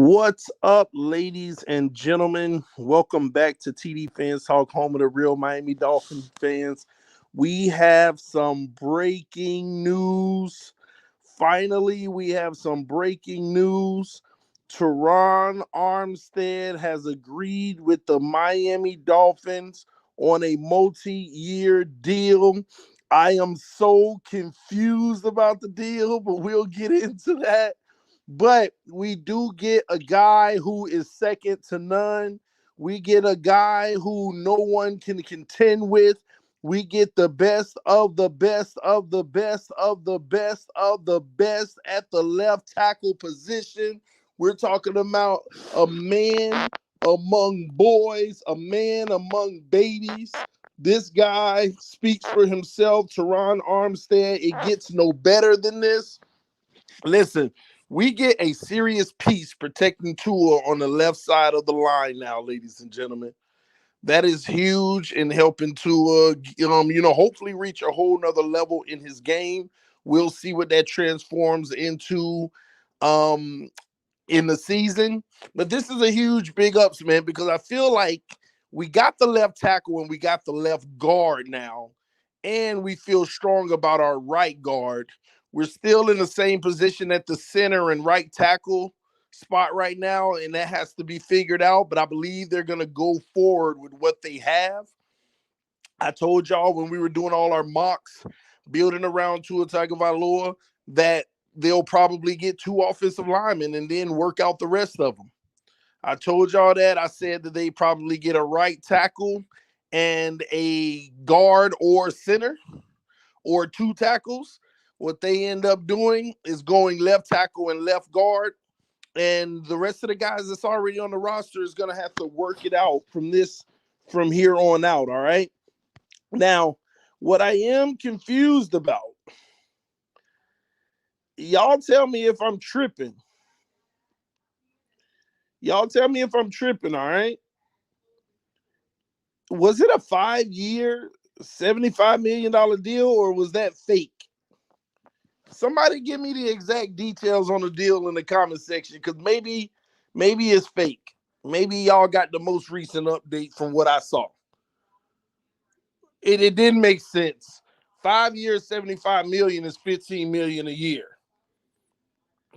What's up, ladies and gentlemen? Welcome back to TD Fans Talk, home of the real Miami Dolphins fans. We have some breaking news. Finally, we have some breaking news. Terron Armstead has agreed with the Miami Dolphins on a multi-year deal. I am so confused about the deal, but we'll get into that. But we do get a guy who is second to none. We get a guy who no one can contend with. We get the best of the best of the best of the best of the best at the left tackle position. We're talking about a man among boys, a man among babies. This guy speaks for himself, Terron Armstead. It gets no better than this. Listen, we get a serious piece protecting Tua on the left side of the line now, ladies and gentlemen. That is huge in helping Tua, hopefully reach a whole nother level in his game. We'll see what that transforms into in the season. But this is a huge big ups, man, because I feel like we got the left tackle and we got the left guard now, and we feel strong about our right guard. We're still in the same position at the center and right tackle spot right now, and that has to be figured out. But I believe they're going to go forward with what they have. I told y'all when we were doing all our mocks, building around Tua Tagovailoa, that they'll probably get two offensive linemen and then work out the rest of them. I told y'all that. I said that they probably get a right tackle and a guard or center or two tackles. What they end up doing is going left tackle and left guard. And the rest of the guys that's already on the roster is going to have to work it out from here on out, all right? Now, what I am confused about, y'all tell me if I'm tripping. Y'all tell me if I'm tripping, all right? Was it a 5-year, $75 million deal, or was that fake? Somebody give me the exact details on the deal in the comment section, because maybe it's fake. Maybe y'all got the most recent update from what I saw. It didn't make sense. 5 years, $75 million is $15 million a year.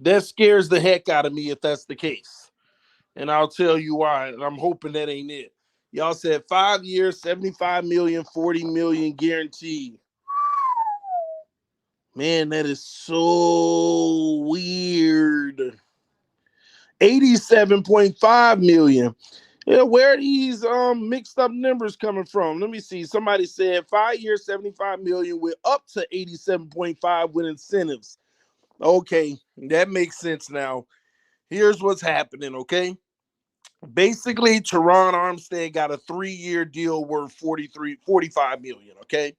That scares the heck out of me if that's the case. And I'll tell you why. And I'm hoping that ain't it. Y'all said 5 years, $75 million, $40 million guaranteed. Man, that is so weird. $87.5 million. Yeah, where are these mixed up numbers coming from? Let me see. Somebody said 5 years, $75 million with up to 87.5 with incentives. Okay, that makes sense now. Here's what's happening, okay? Basically, Terron Armstead got a 3-year deal worth $45 million, okay?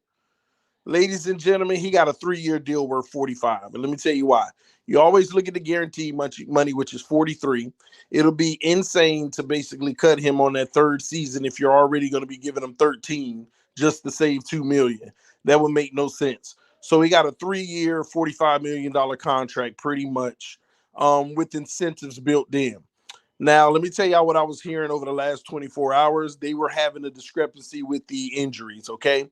Ladies and gentlemen, he got a 3-year deal worth $45. And let me tell you why. You always look at the guaranteed money, which is $43. It'll be insane to basically cut him on that third season if you're already going to be giving him $13 just to save $2 million. That would make no sense. So he got a 3-year, $45 million contract pretty much with incentives built in. Now, let me tell y'all what I was hearing over the last 24 hours. They were having a discrepancy with the injuries, okay?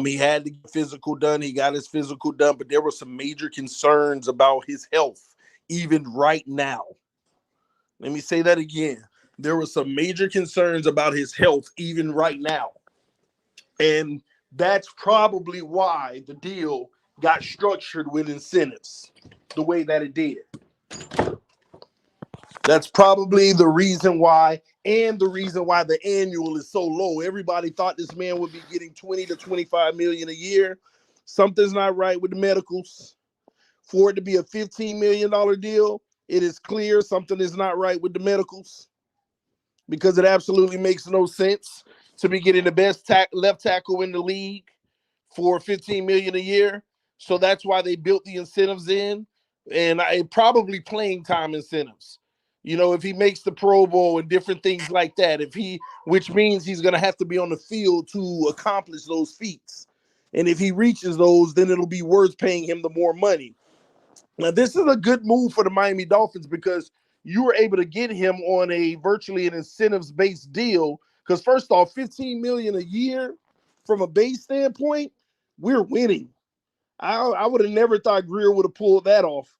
He had to get physical done. He got his physical done, but there were some major concerns about his health, even right now. Let me say that again. There were some major concerns about his health, even right now. And that's probably why the deal got structured with incentives the way that it did. That's probably the reason why, and the reason why the annual is so low. Everybody thought this man would be getting 20 to 25 million a year. Something's not right with the medicals. For it to be a $15 million deal, it is clear something is not right with the medicals, because it absolutely makes no sense to be getting the best left tackle in the league for $15 million a year. So that's why they built the incentives in, and probably playing time incentives. You know, if he makes the Pro Bowl and different things like that, which means he's going to have to be on the field to accomplish those feats. And if he reaches those, then it'll be worth paying him the more money. Now, this is a good move for the Miami Dolphins, because you were able to get him on a virtually an incentives-based deal. Because first off, $15 million a year from a base standpoint, we're winning. I would have never thought Greer would have pulled that off.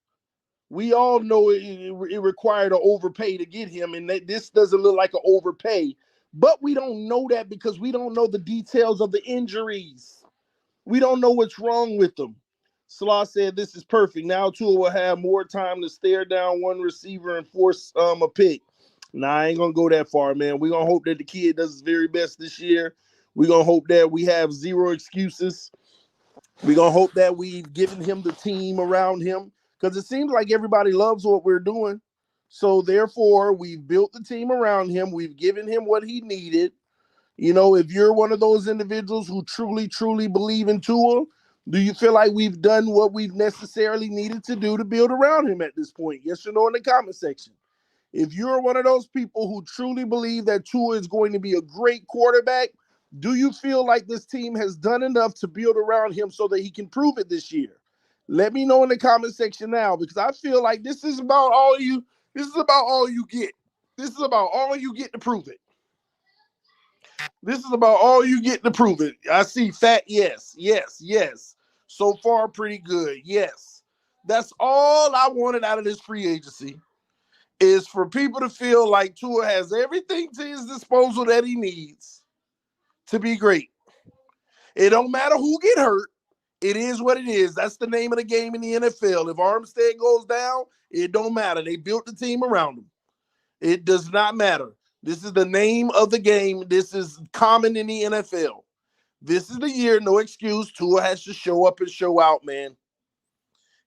We all know it required an overpay to get him, and this doesn't look like an overpay. But we don't know that because we don't know the details of the injuries. We don't know what's wrong with them. Salah said this is perfect. Now Tua will have more time to stare down one receiver and force a pick. Nah, I ain't gonna go that far, man. We're gonna hope that the kid does his very best this year. We're gonna hope that we have zero excuses. We're gonna hope that we've given him the team around him, because it seems like everybody loves what we're doing. So therefore, we've built the team around him. We've given him what he needed. You know, if you're one of those individuals who truly, truly believe in Tua, do you feel like we've done what we've necessarily needed to do to build around him at this point? Yes or no in the comment section. If you're one of those people who truly believe that Tua is going to be a great quarterback, do you feel like this team has done enough to build around him so that he can prove it this year? Let me know in the comment section now, because I feel like this is about all you get. This is about all you get to prove it. This is about all you get to prove it. I see fat, yes. So far, pretty good, yes. That's all I wanted out of this free agency, is for people to feel like Tua has everything to his disposal that he needs to be great. It don't matter who get hurt. It is what it is. That's the name of the game in the NFL. If Armstead goes down, it don't matter. They built the team around him. It does not matter. This is the name of the game. This is common in the NFL. This is the year, no excuse. Tua has to show up and show out, man.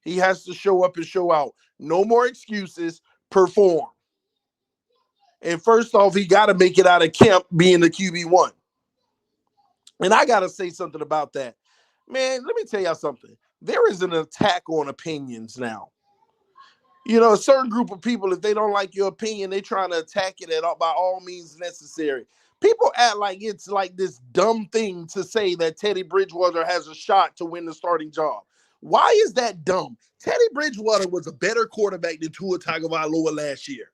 He has to show up and show out. No more excuses. Perform. And first off, he got to make it out of camp being the QB1. And I got to say something about that. Man, let me tell y'all something. There is an attack on opinions now. You know, a certain group of people, if they don't like your opinion, they trying to attack it by all means necessary. People act like it's like this dumb thing to say that Teddy Bridgewater has a shot to win the starting job. Why is that dumb? Teddy Bridgewater was a better quarterback than Tua Tagovailoa last year.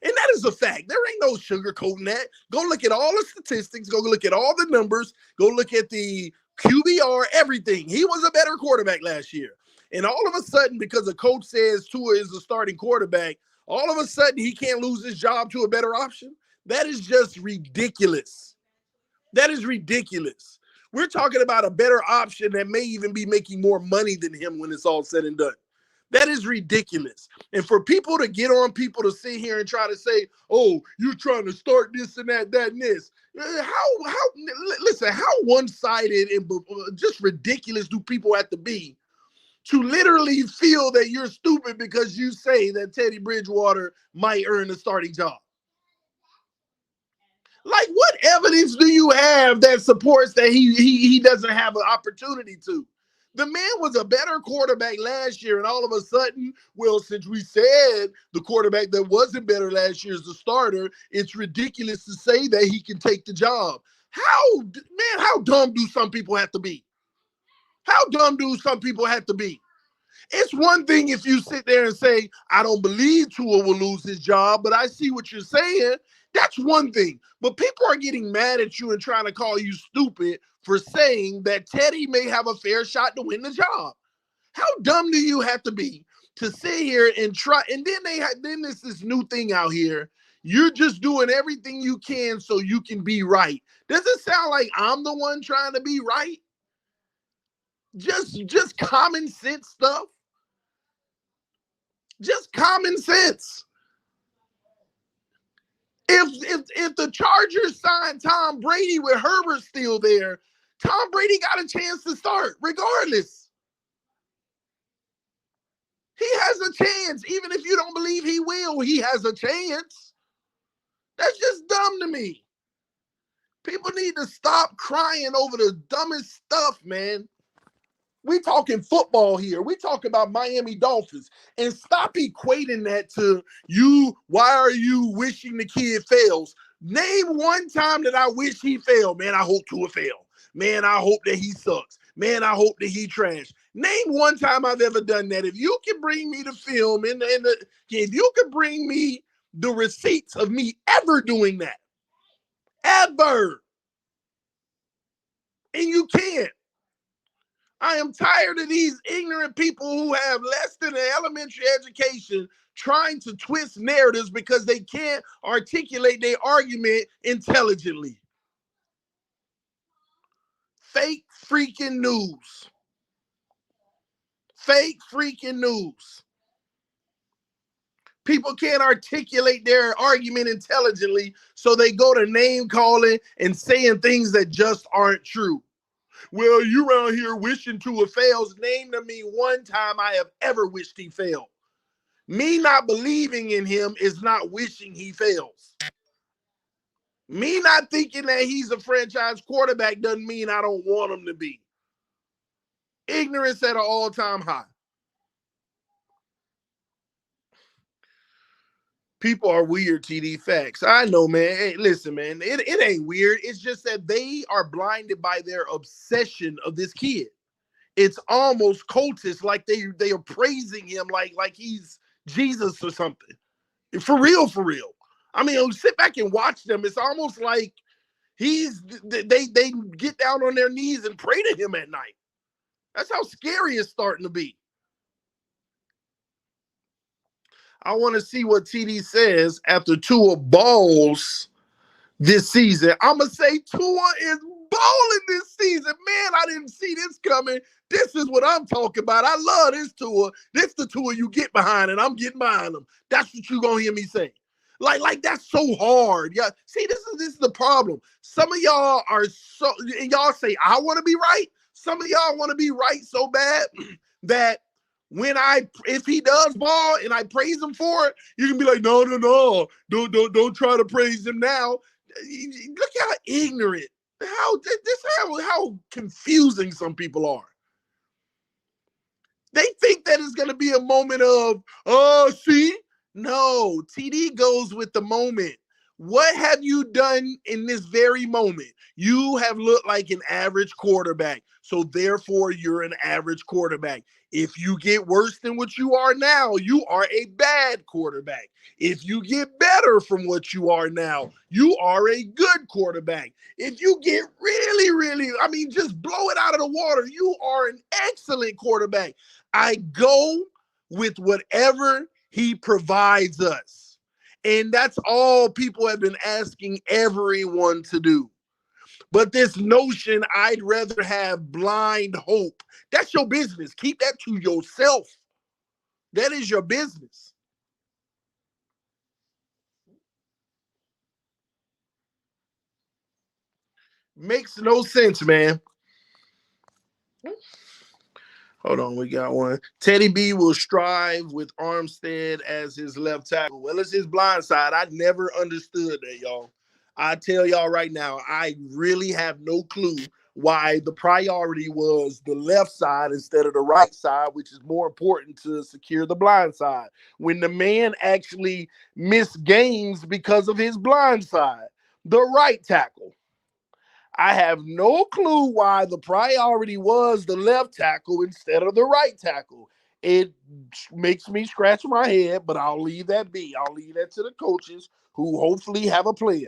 And that is a fact. There ain't no sugarcoating that. Go look at all the statistics. Go look at all the numbers. Go look at the QBR, everything. He was a better quarterback last year. And all of a sudden, because a coach says Tua is the starting quarterback, all of a sudden he can't lose his job to a better option? That is just ridiculous. That is ridiculous. We're talking about a better option that may even be making more money than him when it's all said and done. That is ridiculous. And for people to get on people to sit here and try to say, oh, you're trying to start this and that and this. Listen, how one-sided and just ridiculous do people have to be to literally feel that you're stupid because you say that Teddy Bridgewater might earn a starting job? Like, what evidence do you have that supports that he doesn't have an opportunity to? The man was a better quarterback last year, and all of a sudden, well, since we said the quarterback that wasn't better last year is the starter, it's ridiculous to say that he can take the job. How dumb do some people have to be? How dumb do some people have to be? It's one thing if you sit there and say, I don't believe Tua will lose his job, but I see what you're saying. That's one thing. But people are getting mad at you and trying to call you stupid for saying that Teddy may have a fair shot to win the job. How dumb do you have to be to sit here and try? And then there's this new thing out here. You're just doing everything you can so you can be right. Does it sound like I'm the one trying to be right? Just common sense stuff. Just common sense. If the Chargers signed Tom Brady with Herbert still there, Tom Brady got a chance to start regardless. He has a chance. Even if you don't believe he will, he has a chance. That's just dumb to me. People need to stop crying over the dumbest stuff, man. We talking football here. We talking about Miami Dolphins. And stop equating that to you. Why are you wishing the kid fails? Name one time that I wish he failed. Man, I hope Tua fail. Man, I hope that he sucks. Man, I hope that he trash. Name one time I've ever done that. If you can bring me the film, if you can bring me the receipts of me ever doing that. Ever. And you can't. I am tired of these ignorant people who have less than an elementary education trying to twist narratives because they can't articulate their argument intelligently. Fake freaking news. Fake freaking news. People can't articulate their argument intelligently, so they go to name calling and saying things that just aren't true. Well, you around here wishing Tua fails. Name to me one time I have ever wished he failed. Me not believing in him is not wishing he fails. Me not thinking that he's a franchise quarterback doesn't mean I don't want him to be. Ignorance at an all-time high. People are weird, TD. Facts. I know, man. Hey, listen, man. It ain't weird. It's just that they are blinded by their obsession of this kid. It's almost cultish, like they are praising him like he's Jesus or something. For real, for real. I mean, sit back and watch them. It's almost like they get down on their knees and pray to him at night. That's how scary it's starting to be. I want to see what TD says after Tua balls this season. I'm going to say Tua is balling this season. Man, I didn't see this coming. This is what I'm talking about. I love this Tua. This the Tua you get behind, and I'm getting behind him. That's what you're going to hear me say. Like that's so hard. Yeah. See, this is the problem. Some of y'all are so, and y'all say, I want to be right. Some of y'all want to be right so bad that if he does ball and I praise him for it, you can be like, no, don't try to praise him now. Look how ignorant, how confusing some people are. They think that it's going to be a moment of, oh, see, no. TD goes with the moment. What have you done in this very moment? You have looked like an average quarterback, so therefore you're an average quarterback. If you get worse than what you are now, you are a bad quarterback. If you get better from what you are now, you are a good quarterback. If you get really, really, just blow it out of the water, you are an excellent quarterback. I go with whatever he provides us. And that's all people have been asking everyone to do. But this notion, I'd rather have blind hope. That's your business. Keep that to yourself. That is your business. Makes no sense, man. Hold on, we got one. Teddy B will strive with Armstead as his left tackle. Well, it's his blind side. I never understood that, y'all. I tell y'all right now, I really have no clue why the priority was the left side instead of the right side, which is more important to secure the blind side. When the man actually missed games because of his blind side, the right tackle. I have no clue why the priority was the left tackle instead of the right tackle. It makes me scratch my head, but I'll leave that be. I'll leave that to the coaches who hopefully have a plan.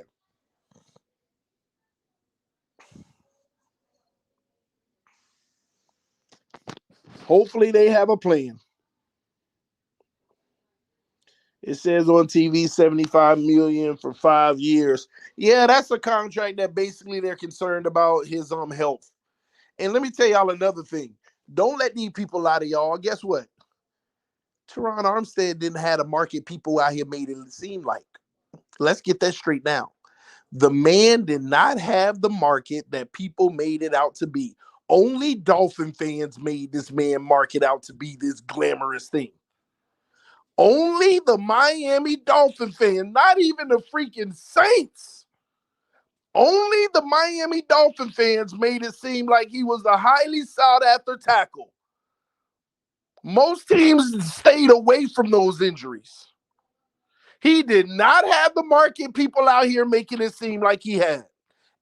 Hopefully they have a plan. It says on TV $75 million for 5 years. Yeah, that's a contract that basically they're concerned about his health. And let me tell y'all another thing. Don't let these people lie to y'all. Guess what? Terron Armstead didn't have the market people out here made it seem like. Let's get that straight now. The man did not have the market that people made it out to be. Only Dolphin fans made this man market out to be this glamorous thing. Only the Miami Dolphin fans, not even the freaking Saints. Only the Miami Dolphin fans made it seem like he was a highly sought after tackle. Most teams stayed away from those injuries. He did not have the market people out here making it seem like he had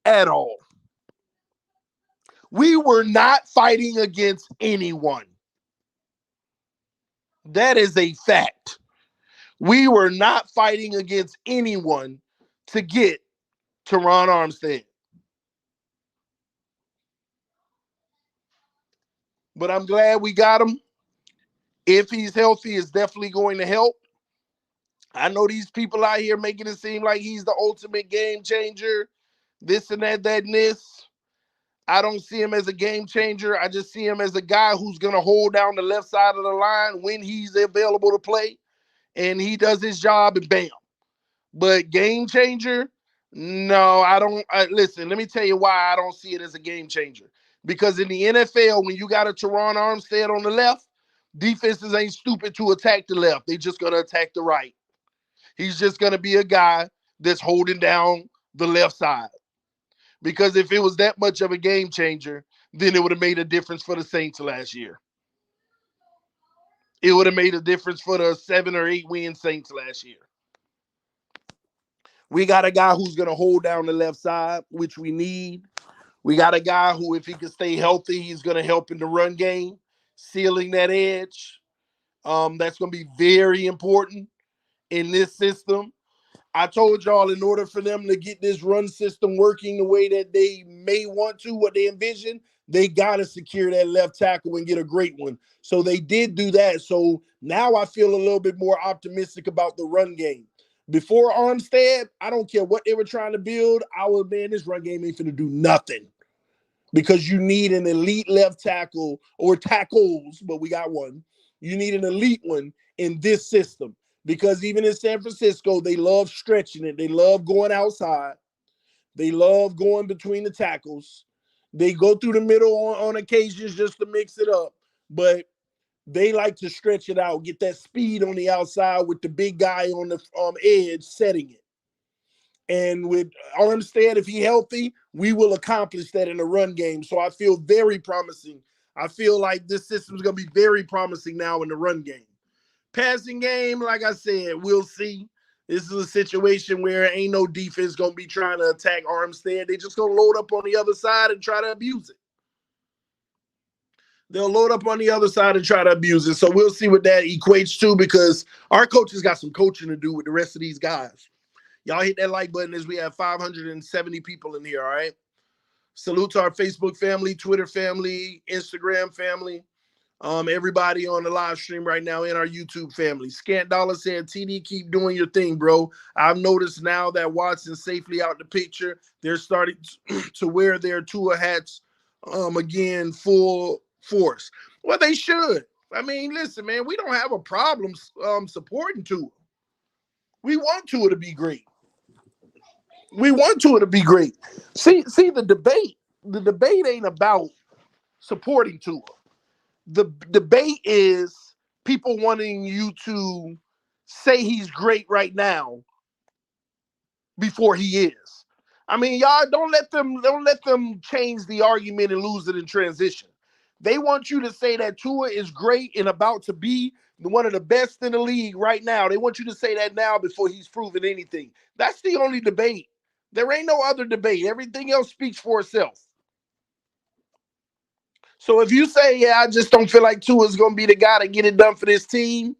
at all. We were not fighting against anyone. That is a fact. We were not fighting against anyone to get Terron Armstead. But I'm glad we got him. If he's healthy, it's definitely going to help. I know these people out here making it seem like he's the ultimate game changer, this and that, that, and this. I don't see him as a game changer. I just see him as a guy who's going to hold down the left side of the line when he's available to play, and he does his job, and bam. But game changer, no, I don't. Listen, let me tell you why I don't see it as a game changer. Because in the NFL, when you got a Terron Armstead on the left, defenses ain't stupid to attack the left. They just going to attack the right. He's just going to be a guy that's holding down the left side. Because if it was that much of a game changer, then it would have made a difference for the Saints last year. It would have made a difference for the 7 or 8 win Saints last year. We got a guy who's going to hold down the left side, which we need. We got a guy who, if he can stay healthy, he's going to help in the run game, sealing that edge. That's going to be very important in this system. I told y'all, in order for them to get this run system working the way that they may want to, what they envision, they got to secure that left tackle and get a great one. So they did do that. So now I feel a little bit more optimistic about the run game. Before Armstead, I don't care what they were trying to build. This run game ain't finna do nothing. Because you need an elite left tackle or tackles, but we got one. You need an elite one in this system. Because even in San Francisco, they love stretching it. They love going outside. They love going between the tackles. They go through the middle on occasions just to mix it up. But they like to stretch it out, get that speed on the outside with the big guy on the edge setting it. And with Armstead, if he's healthy, we will accomplish that in the run game. So I feel very promising. I feel like this system is going to be very promising now in the run game. Passing game, like I said, we'll see. This is a situation where ain't no defense going to be trying to attack Armstead. They just going to load up on the other side and try to abuse it. They'll load up on the other side and try to abuse it. So we'll see what that equates to, because our coaches got some coaching to do with the rest of these guys. Y'all hit that like button as we have 570 people in here, all right? Salute to our Facebook family, Twitter family, Instagram family, everybody on the live stream right now in our YouTube family. Scant Dollar said, TD, keep doing your thing, bro. I've noticed now that Watson's safely out the picture, they're starting to wear their Tua hats again full force. Well, they should. I mean, listen, man, we don't have a problem supporting Tua. We want Tua to be great. We want Tua to be great. See the debate. The debate ain't about supporting Tua. The debate is people wanting you to say he's great right now before he is. I mean, y'all don't let them change the argument and lose it in transition. They want you to say that Tua is great and about to be one of the best in the league right now. They want you to say that now before he's proven anything. That's the only debate. There ain't no other debate. Everything else speaks for itself. So if you say, yeah, I just don't feel like Tua is going to be the guy to get it done for this team,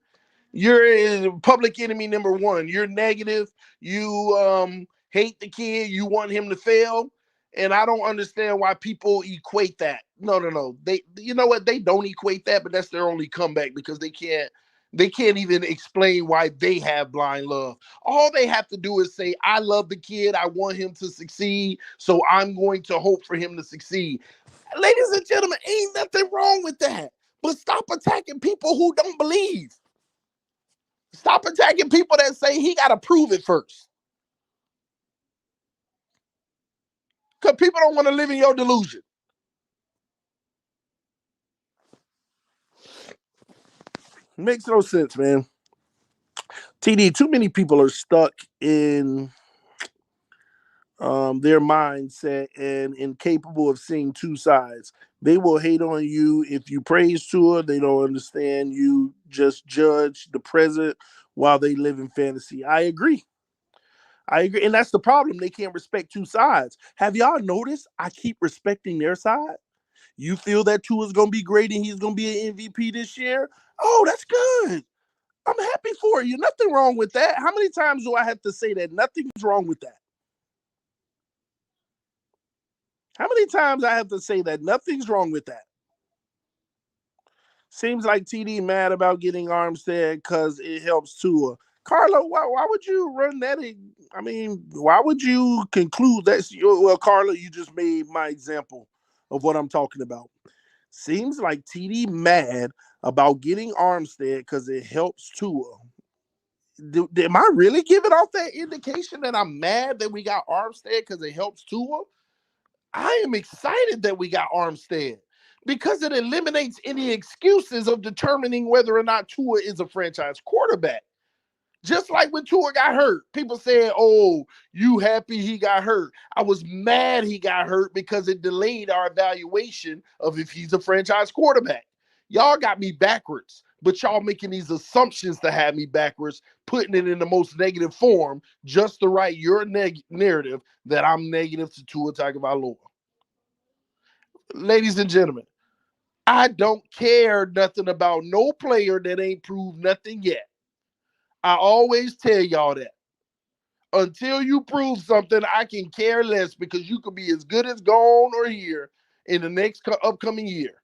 you're public enemy number one. You're negative. You hate the kid. You want him to fail. And I don't understand why people equate that. No. You know what? They don't equate that, but that's their only comeback, because they can't even explain why they have blind love. All they have to do is say, I love the kid. I want him to succeed. So I'm going to hope for him to succeed. Ladies and gentlemen, ain't nothing wrong with that. But stop attacking people who don't believe. Stop attacking people that say he got to prove it first. Because people don't want to live in your delusion. Makes no sense, man. TD, too many people are stuck in their mindset and incapable of seeing two sides. They will hate on you if you praise Tua. They don't understand you just judge the present while they live in fantasy. I agree. And that's the problem. They can't respect two sides. Have y'all noticed I keep respecting their side? You feel that Tua is going to be great and he's going to be an MVP this year? Oh, that's good. I'm happy for you. Nothing wrong with that. How many times do I have to say that? Nothing's wrong with that. How many times I have to say that? Nothing's wrong with that. Seems like TD mad about getting Armstead because it helps Tua. Carla, why would you run that? I mean, why would you conclude that's your? Well, Carla, you just made my example of what I'm talking about. Seems like TD mad about getting Armstead because it helps Tua. Am I really giving off that indication that I'm mad that we got Armstead because it helps Tua? I am excited that we got Armstead because it eliminates any excuses of determining whether or not Tua is a franchise quarterback. Just like when Tua got hurt, people said, "Oh, you happy he got hurt?" I was mad he got hurt because it delayed our evaluation of if he's a franchise quarterback. Y'all got me backwards, but y'all making these assumptions to have me backwards, putting it in the most negative form just to write your narrative that I'm negative to Tua Tagovailoa. Ladies and gentlemen, I don't care nothing about no player that ain't proved nothing yet. I always tell y'all that. Until you prove something, I can care less because you could be as good as gone or here in the next upcoming year.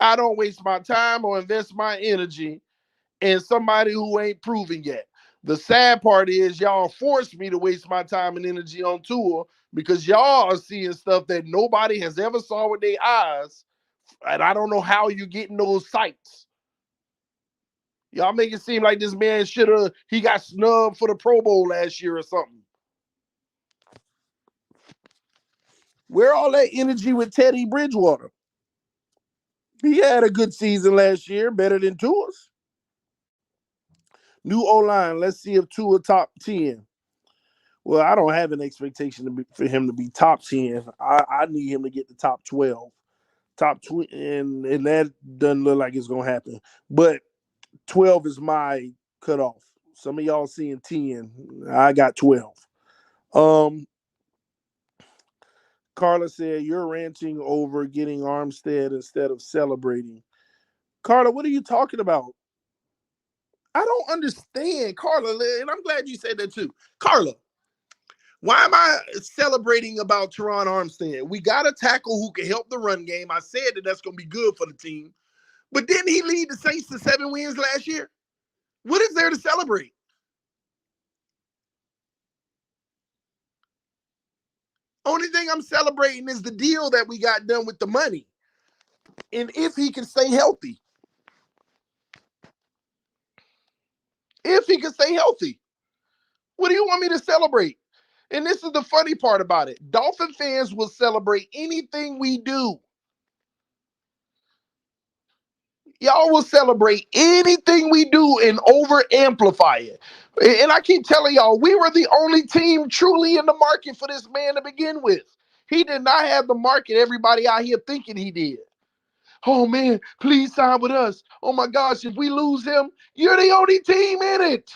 I don't waste my time or invest my energy in somebody who ain't proven yet. The sad part is y'all force me to waste my time and energy on Tua because y'all are seeing stuff that nobody has ever saw with their eyes, and I don't know how you're getting those sights. Y'all make it seem like this man he got snubbed for the Pro Bowl last year or something. Where all that energy with Teddy Bridgewater? He had a good season last year, better than Tua's. New O-line, let's see if Tua top 10. Well, I don't have an expectation for him to be top 10. I need him to get the top 12. Top 20, and that doesn't look like it's going to happen. But 12 is my cutoff. Some of y'all seeing 10. I got 12. Carla said, you're ranting over getting Armstead instead of celebrating. Carla, what are you talking about? I don't understand, Carla, and I'm glad you said that too. Carla, why am I celebrating about Terron Armstead? We got a tackle who can help the run game. I said that that's going to be good for the team. But didn't he lead the Saints to 7 wins last year? What is there to celebrate? Only thing I'm celebrating is the deal that we got done with the money. And if he can stay healthy. If he can stay healthy. What do you want me to celebrate? And this is the funny part about it. Dolphin fans will celebrate anything we do. Y'all will celebrate anything we do and over amplify it. And I keep telling y'all, we were the only team truly in the market for this man to begin with. He did not have the market everybody out here thinking he did. Oh man, please sign with us. Oh my gosh, if we lose him, you're the only team in it.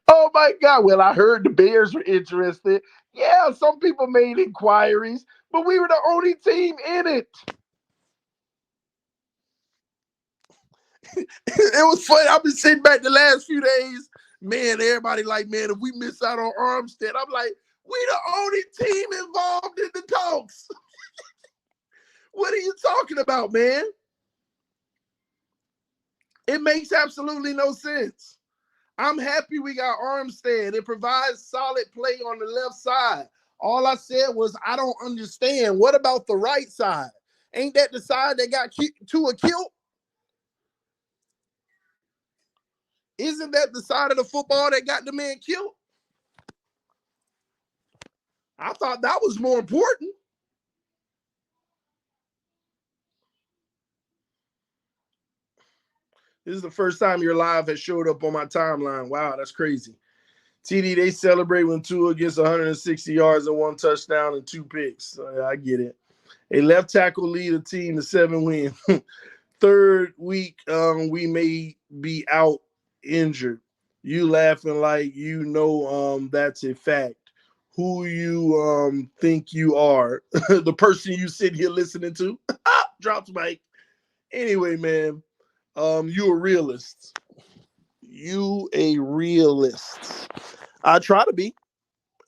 Oh my God. Well, I heard the Bears were interested. Yeah, some people made inquiries, but we were the only team in it. It was funny. I've been sitting back the last few days. Man, everybody like, man, if we miss out on Armstead, I'm like, we the only team involved in the talks. What are you talking about, man? It makes absolutely no sense. I'm happy we got Armstead. It provides solid play on the left side. All I said was, I don't understand. What about the right side? Ain't that the side that got Tua killed? Isn't that the side of the football that got the man killed? I thought that was more important. This is the first time your live has showed up on my timeline. Wow, that's crazy. TD, they celebrate when Tua gets 160 yards and 1 touchdown and 2 picks. I get it. A left tackle lead a team to 7 wins. Third week, we may be out injured. You laughing like you know that's a fact. Who you think you are? The person you sit here listening to? Drops mic. Anyway, man, you a realist. You a realist. I try to be.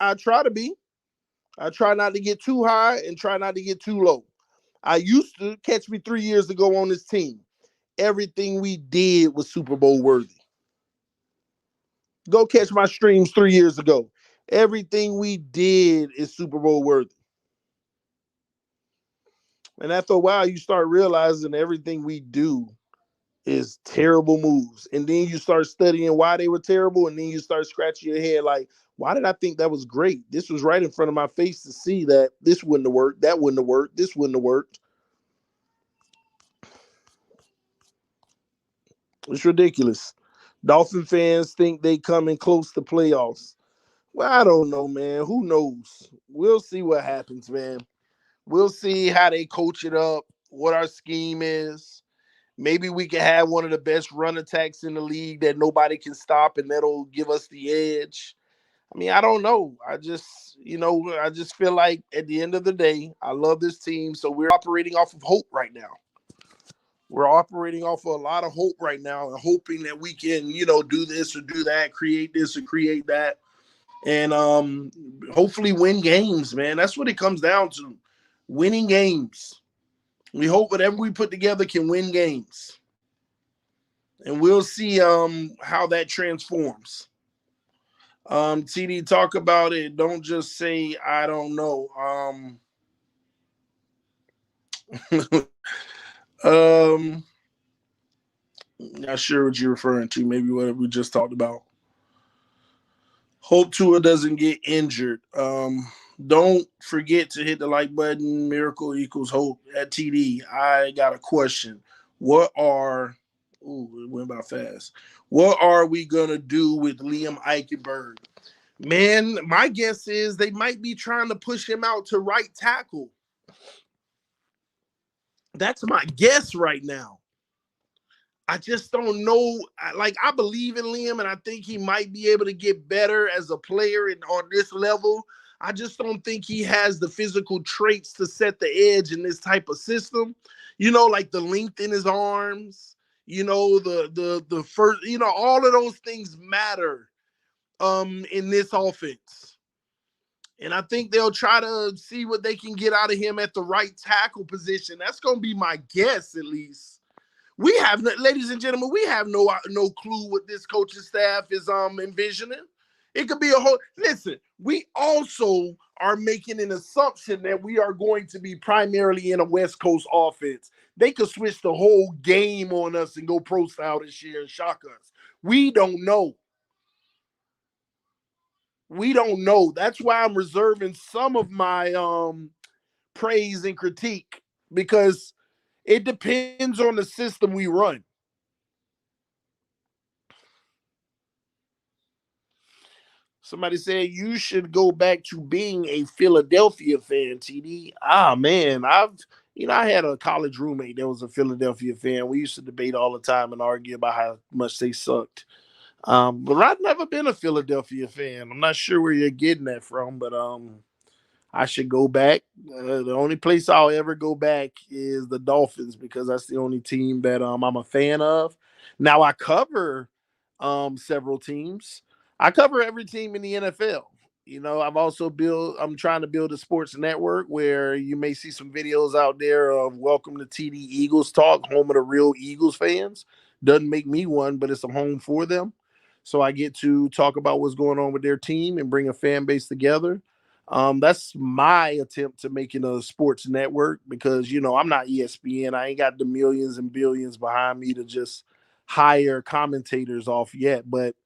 I try to be. I try not to get too high and try not to get too low. I used to catch me 3 years ago on this team. Everything we did was Super Bowl worthy. Go catch my streams 3 years ago. Everything we did is Super Bowl worthy. And after a while, you start realizing everything we do is terrible moves. And then you start studying why they were terrible. And then you start scratching your head like, why did I think that was great? This was right in front of my face to see that this wouldn't have worked, that wouldn't have worked, this wouldn't have worked. It's ridiculous. Dolphin fans think they coming close to playoffs. Well, I don't know, man. Who knows? We'll see what happens, man. We'll see how they coach it up, what our scheme is. Maybe we can have one of the best run attacks in the league that nobody can stop, and that'll give us the edge. I mean, I don't know. I just feel like at the end of the day, I love this team. So we're operating off of hope right now. We're operating off of a lot of hope right now and hoping that we can, do this or do that, create this or create that. And hopefully win games, man. That's what it comes down to. Winning games. We hope whatever we put together can win games. And we'll see how that transforms. TD, talk about it. Don't just say I don't know. Um Not sure what you're referring to. Maybe what we just talked about. Hope Tua doesn't get injured. Don't forget to hit the like button. Miracle equals hope at TD. I got a question. What are it went by fast. What are we gonna do with Liam Eichenberg? Man, my guess is they might be trying to push him out to right tackle. That's my guess right now. I just don't know. Like, I believe in Liam, and I think he might be able to get better as a player and on this level. I just don't think he has the physical traits to set the edge in this type of system. Like the length in his arms. The first. All of those things matter. In this offense. And I think they'll try to see what they can get out of him at the right tackle position. That's going to be my guess, at least. Ladies and gentlemen, we have no clue what this coaching staff is envisioning. It could be a whole. Listen, we also are making an assumption that we are going to be primarily in a West Coast offense. They could switch the whole game on us and go pro style this year and shock us. We don't know. We don't know. That's why I'm reserving some of my praise and critique, because it depends on the system we run. Somebody said you should go back to being a Philadelphia fan, TD. Ah, man, I had a college roommate that was a Philadelphia fan. We used to debate all the time and argue about how much they sucked. But I've never been a Philadelphia fan. I'm not sure where you're getting that from, but I should go back. The only place I'll ever go back is the Dolphins, because that's the only team that I'm a fan of. Now I cover several teams. I cover every team in the NFL. I'm trying to build a sports network where you may see some videos out there of Welcome to TD Eagles Talk, home of the real Eagles fans. Doesn't make me one, but it's a home for them. So I get to talk about what's going on with their team and bring a fan base together. That's my attempt to making a sports network, because I'm not ESPN. I ain't got the millions and billions behind me to just hire commentators off yet. But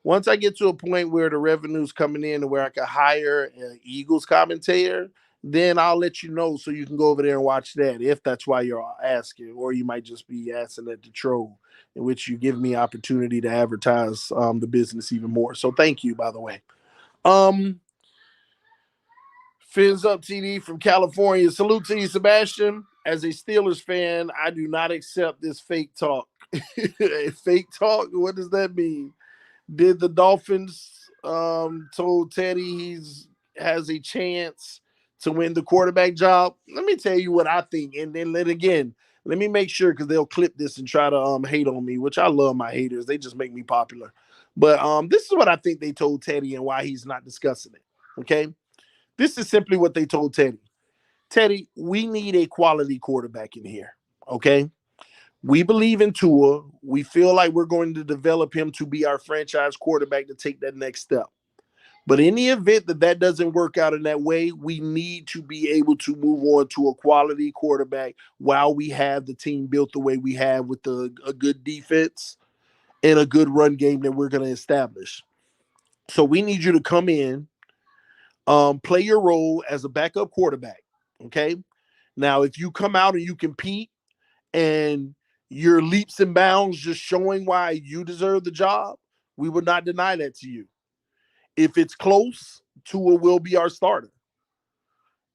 once I get to a point where the revenue's coming in and where I can hire an Eagles commentator, then I'll let you know so you can go over there and watch that, if that's why you're asking, or you might just be asking at the troll, in which you give me opportunity to advertise the business even more. So thank you, by the way. Fins up TD from California. Salute to you, Sebastian. As a Steelers fan, I do not accept this fake talk. Fake talk? What does that mean? Did the Dolphins told Teddy he's has a chance to win the quarterback job? Let me tell you what I think. And then again, Let me make sure because they'll clip this and try to hate on me, which I love my haters. They just make me popular. But this is what I think they told Teddy and why he's not discussing it. Okay. This is simply what they told Teddy. Teddy, we need a quality quarterback in here. Okay. We believe in Tua. We feel like we're going to develop him to be our franchise quarterback to take that next step. But in the event that that doesn't work out in that way, we need to be able to move on to a quality quarterback while we have the team built the way we have with a good defense and a good run game that we're going to establish. So we need you to come in, play your role as a backup quarterback. Okay. Now, if you come out and you compete and your leaps and bounds just showing why you deserve the job, we would not deny that to you. If it's close, Tua will be our starter.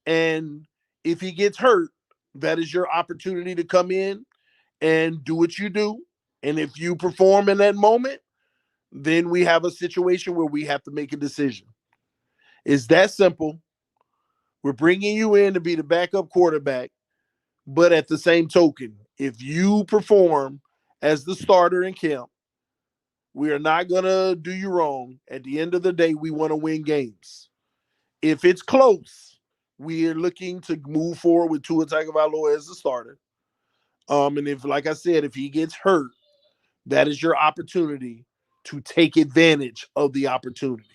And if he gets hurt, that is your opportunity to come in and do what you do. And if you perform in that moment, then we have a situation where we have to make a decision. It's that simple. We're bringing you in to be the backup quarterback. But at the same token, if you perform as the starter in camp, we are not going to do you wrong. At the end of the day, we want to win games. If it's close, we are looking to move forward with Tua Tagovailoa as the starter. And if, like I said, if he gets hurt, that is your opportunity to take advantage of the opportunity.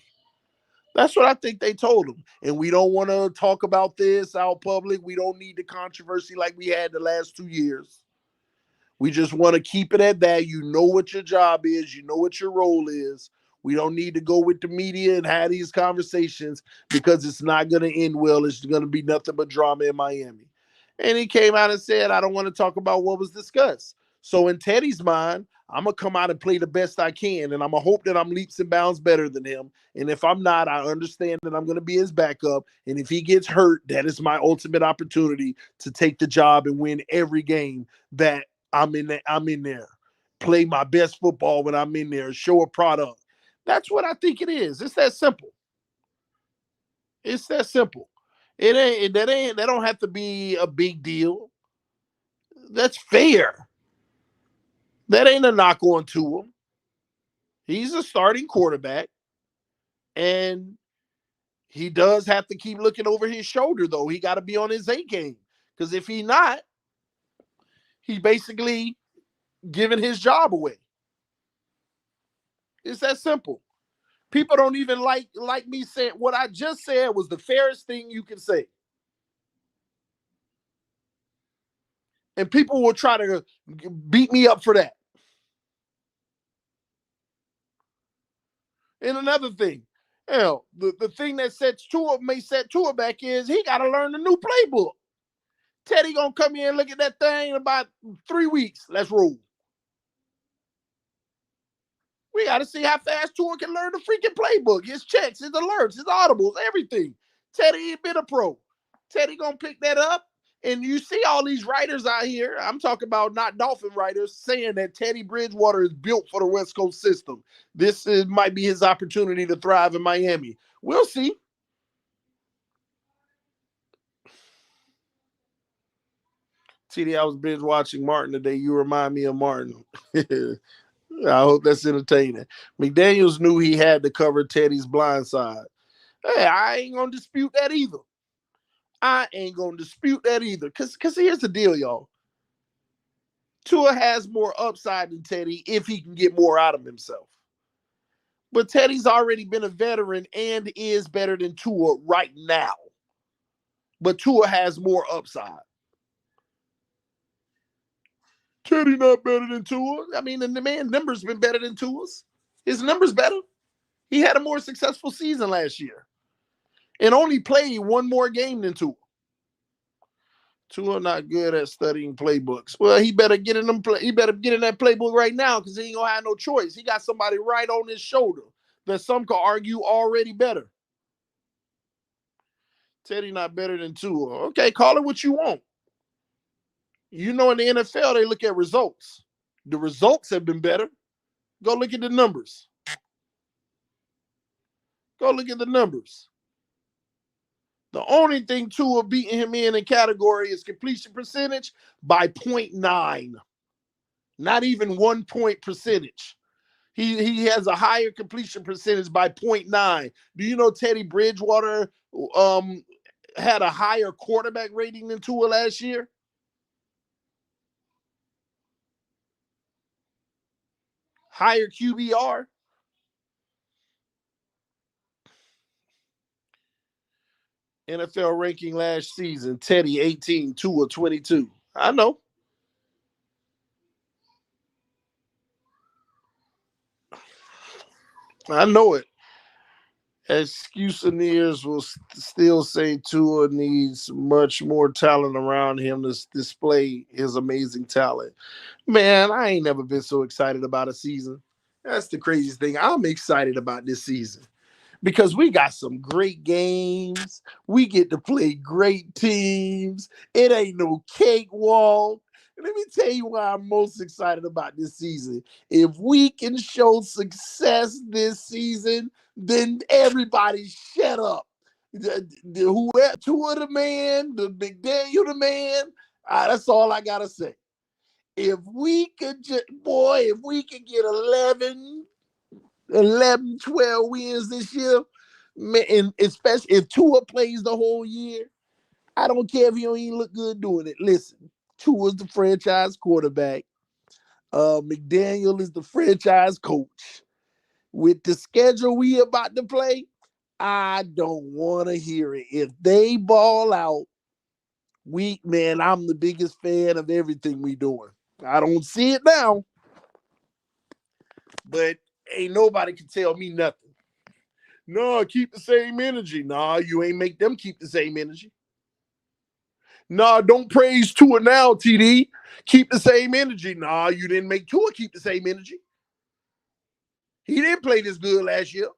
That's what I think they told him. And we don't want to talk about this out public. We don't need the controversy like we had the last 2 years. We just want to keep it at that. You know what your job is. You know what your role is. We don't need to go with the media and have these conversations because it's not going to end well. It's going to be nothing but drama in Miami. And he came out and said, I don't want to talk about what was discussed. So in Teddy's mind, I'm going to come out and play the best I can. And I'm going to hope that I'm leaps and bounds better than him. And if I'm not, I understand that I'm going to be his backup. And if he gets hurt, that is my ultimate opportunity to take the job and win every game that I'm in there. Play my best football when I'm in there. Show a product. That's what I think it is. It's that simple. It's that simple. That don't have to be a big deal. That's fair. That ain't a knock on to him. He's a starting quarterback. And he does have to keep looking over his shoulder, though. He got to be on his A game. Because if he's not, he basically giving his job away. It's that simple. People don't even like me saying what I just said was the fairest thing you can say. And people will try to beat me up for that. And another thing, hell, the thing that may set Tua back is he got to learn the new playbook. Teddy gonna come here and look at that thing in about 3 weeks. Let's roll. We got to see how fast Tua can learn the freaking playbook. His checks, his alerts, his audibles, everything. Teddy ain't been a pro. Teddy gonna pick that up. And you see all these writers out here, I'm talking about not Dolphin writers, saying that Teddy Bridgewater is built for the West Coast system. Might be his opportunity to thrive in Miami. We'll see. TD, I was binge watching Martin today. You remind me of Martin. I hope that's entertaining. McDaniels knew he had to cover Teddy's blind side. Hey, I ain't going to dispute that either. Because here's the deal, y'all. Tua has more upside than Teddy if he can get more out of himself. But Teddy's already been a veteran and is better than Tua right now. But Tua has more upside. Teddy not better than Tua. I mean, the man's numbers been better than Tua's. His numbers better. He had a more successful season last year and only played one more game than Tua. Tua not good at studying playbooks. Well, he better get in them. He better get in that playbook right now because he ain't gonna have no choice. He got somebody right on his shoulder that some could argue already better. Teddy not better than Tua. Okay, call it what you want. You know, in the NFL, they look at results. The results have been better. Go look at the numbers. Go look at the numbers. The only thing Tua beating him in category is completion percentage by 0.9. Not even 1 point percentage. He has a higher completion percentage by 0.9. Do you know Teddy Bridgewater had a higher quarterback rating than Tua last year? Higher QBR? NFL ranking last season, Teddy 18, Tua 22. I know. I know it. Excusoneers will still say Tua needs much more talent around him to display his amazing talent. Man, I ain't never been so excited about a season. That's the craziest thing. I'm excited about this season because we got some great games. We get to play great teams. It ain't no cakewalk. Let me tell you why I'm most excited about this season. If we can show success this season, then everybody shut up. Whoever, Tua the man, the McDaniel the man. That's all I gotta say. If we could just, boy, if we could get 11, 12 wins this year, man, and especially if Tua plays the whole year, I don't care if he don't even look good doing it. Listen, Tua's the franchise quarterback. McDaniel is the franchise coach. With the schedule we about to play, I don't want to hear it. If they ball out, man, I'm the biggest fan of everything we doing. I don't see it now, but ain't nobody can tell me nothing. No, keep the same energy. Nah, you ain't make them keep the same energy. Nah, don't praise Tua now, TD. Keep the same energy. Nah, you didn't make Tua keep the same energy. He didn't play this good last year.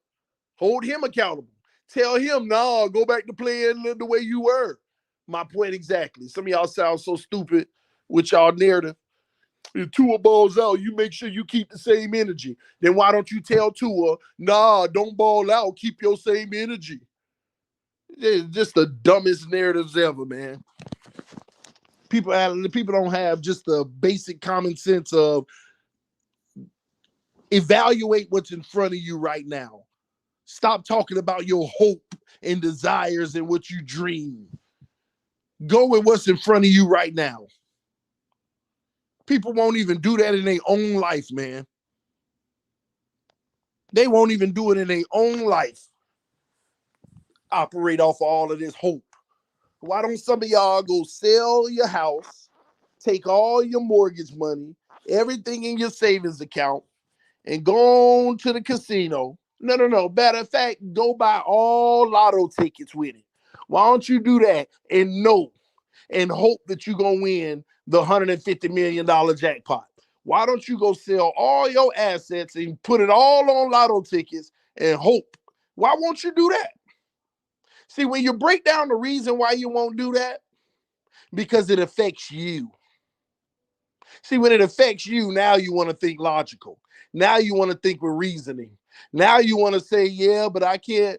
Hold him accountable. Tell him, nah, go back to playing the way you were. My point exactly. Some of y'all sound so stupid with y'all narrative. If Tua balls out, you make sure you keep the same energy. Then why don't you tell Tua, nah, don't ball out, keep your same energy? It's just the dumbest narratives ever, man. People don't have just the basic common sense of evaluate what's in front of you right now. Stop talking about your hope and desires and what you dream. Go with what's in front of you right now. People won't even do that in their own life, man. They won't even do it in their own life. Operate off of all of this hope. Why don't some of y'all go sell your house, take all your mortgage money, everything in your savings account, and go on to the casino? No. Matter of fact, go buy all lotto tickets with it. Why don't you do that and know and hope that you're going to win the $150 million jackpot? Why don't you go sell all your assets and put it all on lotto tickets and hope? Why won't you do that? See, when you break down the reason why you won't do that, because it affects you. See, when it affects you, now you want to think logical. Now you want to think with reasoning. Now you want to say, yeah, but I can't,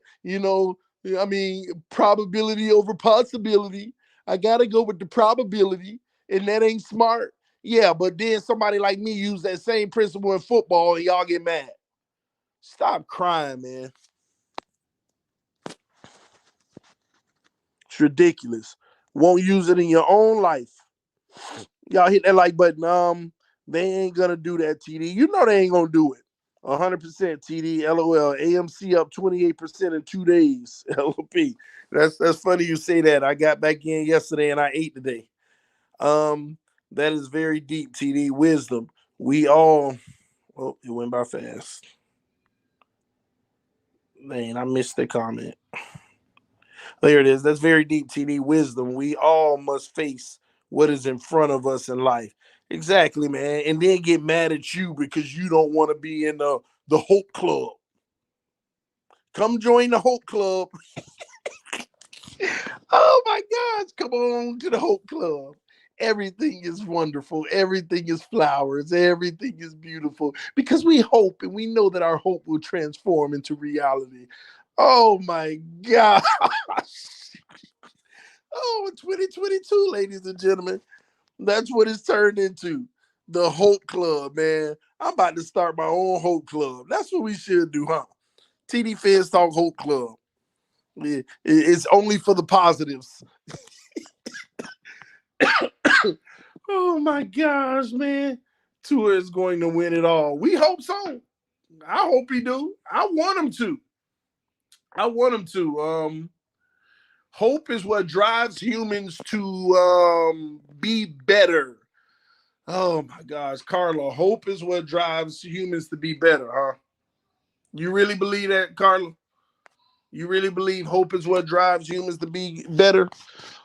probability over possibility. I got to go with the probability, and that ain't smart. Yeah, but then somebody like me use that same principle in football, and y'all get mad. Stop crying, man. It's ridiculous. Won't use it in your own life. Y'all hit that like button. They ain't gonna do that, TD. You know they ain't gonna do it. 100% TD. LOL. AMC up 28% in 2 days. LOP. That's funny you say that. I got back in yesterday and I ate today. That is very deep, TD. Wisdom. We all. Oh, it went by fast. Man, I missed the comment. There it is. That's very deep, TD. Wisdom. We all must face what is in front of us in life. Exactly, man. And then get mad at you because you don't want to be in the Hope Club. Come join the Hope Club. Oh my gosh. Come on to the Hope Club. Everything is wonderful. Everything is flowers. Everything is beautiful because we hope and we know that our hope will transform into reality. Oh my gosh. Oh, 2022, ladies and gentlemen. That's what it's turned into. The Hope Club, man. I'm about to start my own Hope Club. That's what we should do, huh? TD Fans Talk Hope Club. It's only for the positives. Oh my gosh, man. Tua is going to win it all. We hope so. I hope he do. I want him to. I want him to. Hope is what drives humans to be better. Oh my gosh, Carla. Hope is what drives humans to be better, huh? You really believe that, Carla? You really believe hope is what drives humans to be better?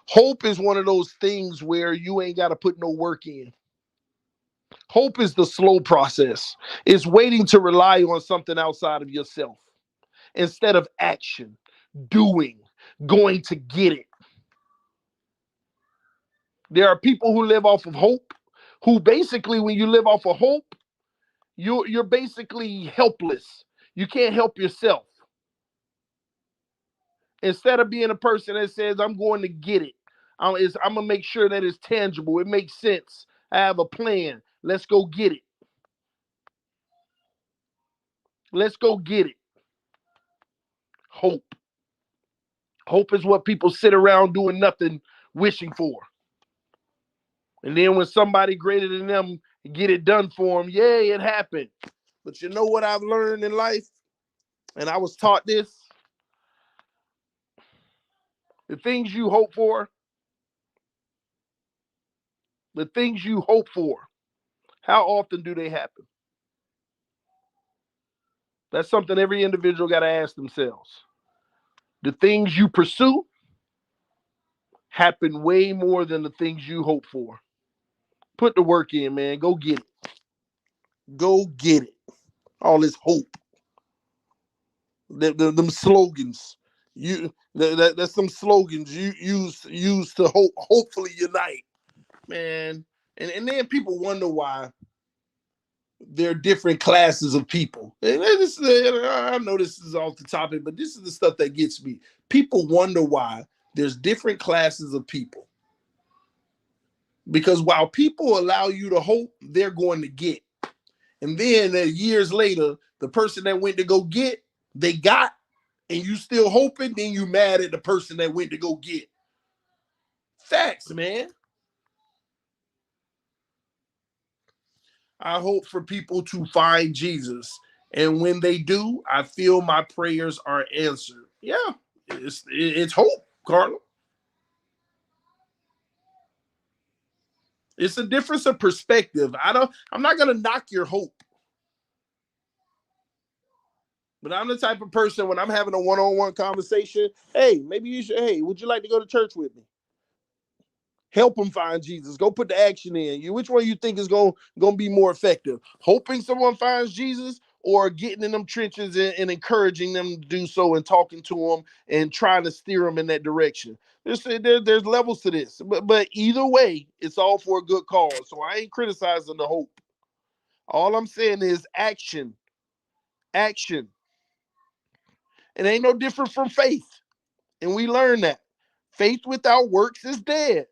Hope is one of those things where you ain't got to put no work in. Hope is the slow process. It's waiting to rely on something outside of yourself instead of action, doing, going to get it. There are people who live off of hope, who basically, when you live off of hope, you're basically helpless. You can't help yourself. Instead of being a person that says, I'm going to get it, I'm going to make sure that it's tangible. It makes sense. I have a plan. Let's go get it. Let's go get it. Hope. Hope is what people sit around doing nothing, wishing for. And then when somebody greater than them get it done for them, yay, it happened. But you know what I've learned in life? And I was taught this. The things you hope for, the things you hope for, how often do they happen? That's something every individual got to ask themselves. The things you pursue happen way more than the things you hope for. Put the work in, man. Go get it. Go get it. All this hope. Them slogans. That's some slogans you use to hopefully unite, man. And then people wonder why there are different classes of people. And I know this is off the topic, but this is the stuff that gets me. People wonder why there's different classes of people. Because while people allow you to hope, they're going to get. And then years later, the person that went to go get, they got, and you still hoping, then you mad at the person that went to go get. Facts, man. I hope for people to find Jesus. And when they do, I feel my prayers are answered. Yeah, it's hope, Carla. It's a difference of perspective. I'm not gonna knock your hope. But I'm the type of person when I'm having a one-on-one conversation, hey, maybe you should, hey, would you like to go to church with me? Help them find Jesus. Go put the action in. Which one you think is going to be more effective? Hoping someone finds Jesus or getting in them trenches and encouraging them to do so and talking to them and trying to steer them in that direction. There's levels to this. But either way, it's all for a good cause. So I ain't criticizing the hope. All I'm saying is action. Action. It ain't no different from faith. And we learn that. Faith without works is dead.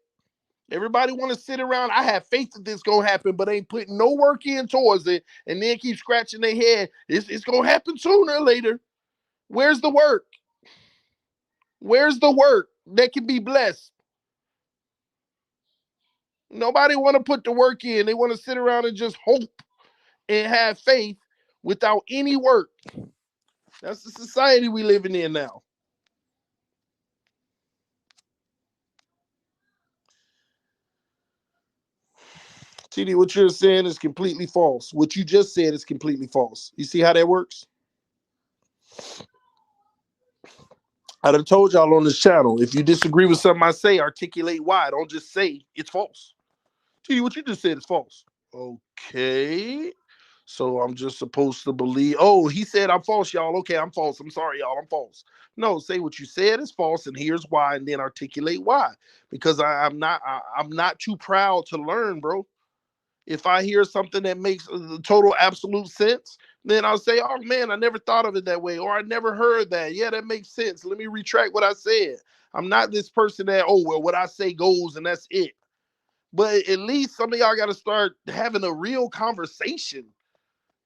Everybody want to sit around. I have faith that this gonna happen, but ain't putting no work in towards it, and then keep scratching their head. It's gonna happen sooner or later. Where's the work? Where's the work that can be blessed? Nobody want to put the work in. They want to sit around and just hope and have faith without any work. That's the society we living in now. TD, what you're saying is completely false. What you just said is completely false. You see how that works? I done told y'all on this channel, if you disagree with something I say, articulate why. Don't just say it's false. TD, what you just said is false. Okay. So I'm just supposed to believe, oh, he said I'm false, y'all. Okay, I'm false. I'm sorry, y'all. I'm false. No, say what you said is false, and here's why, and then articulate why. Because I'm not too proud to learn, bro. If I hear something that makes total absolute sense, then I'll say, oh man, I never thought of it that way, or I never heard that. Yeah, that makes sense. Let me retract what I said. I'm not this person that, oh, well, what I say goes and that's it. But at least some of y'all got to start having a real conversation,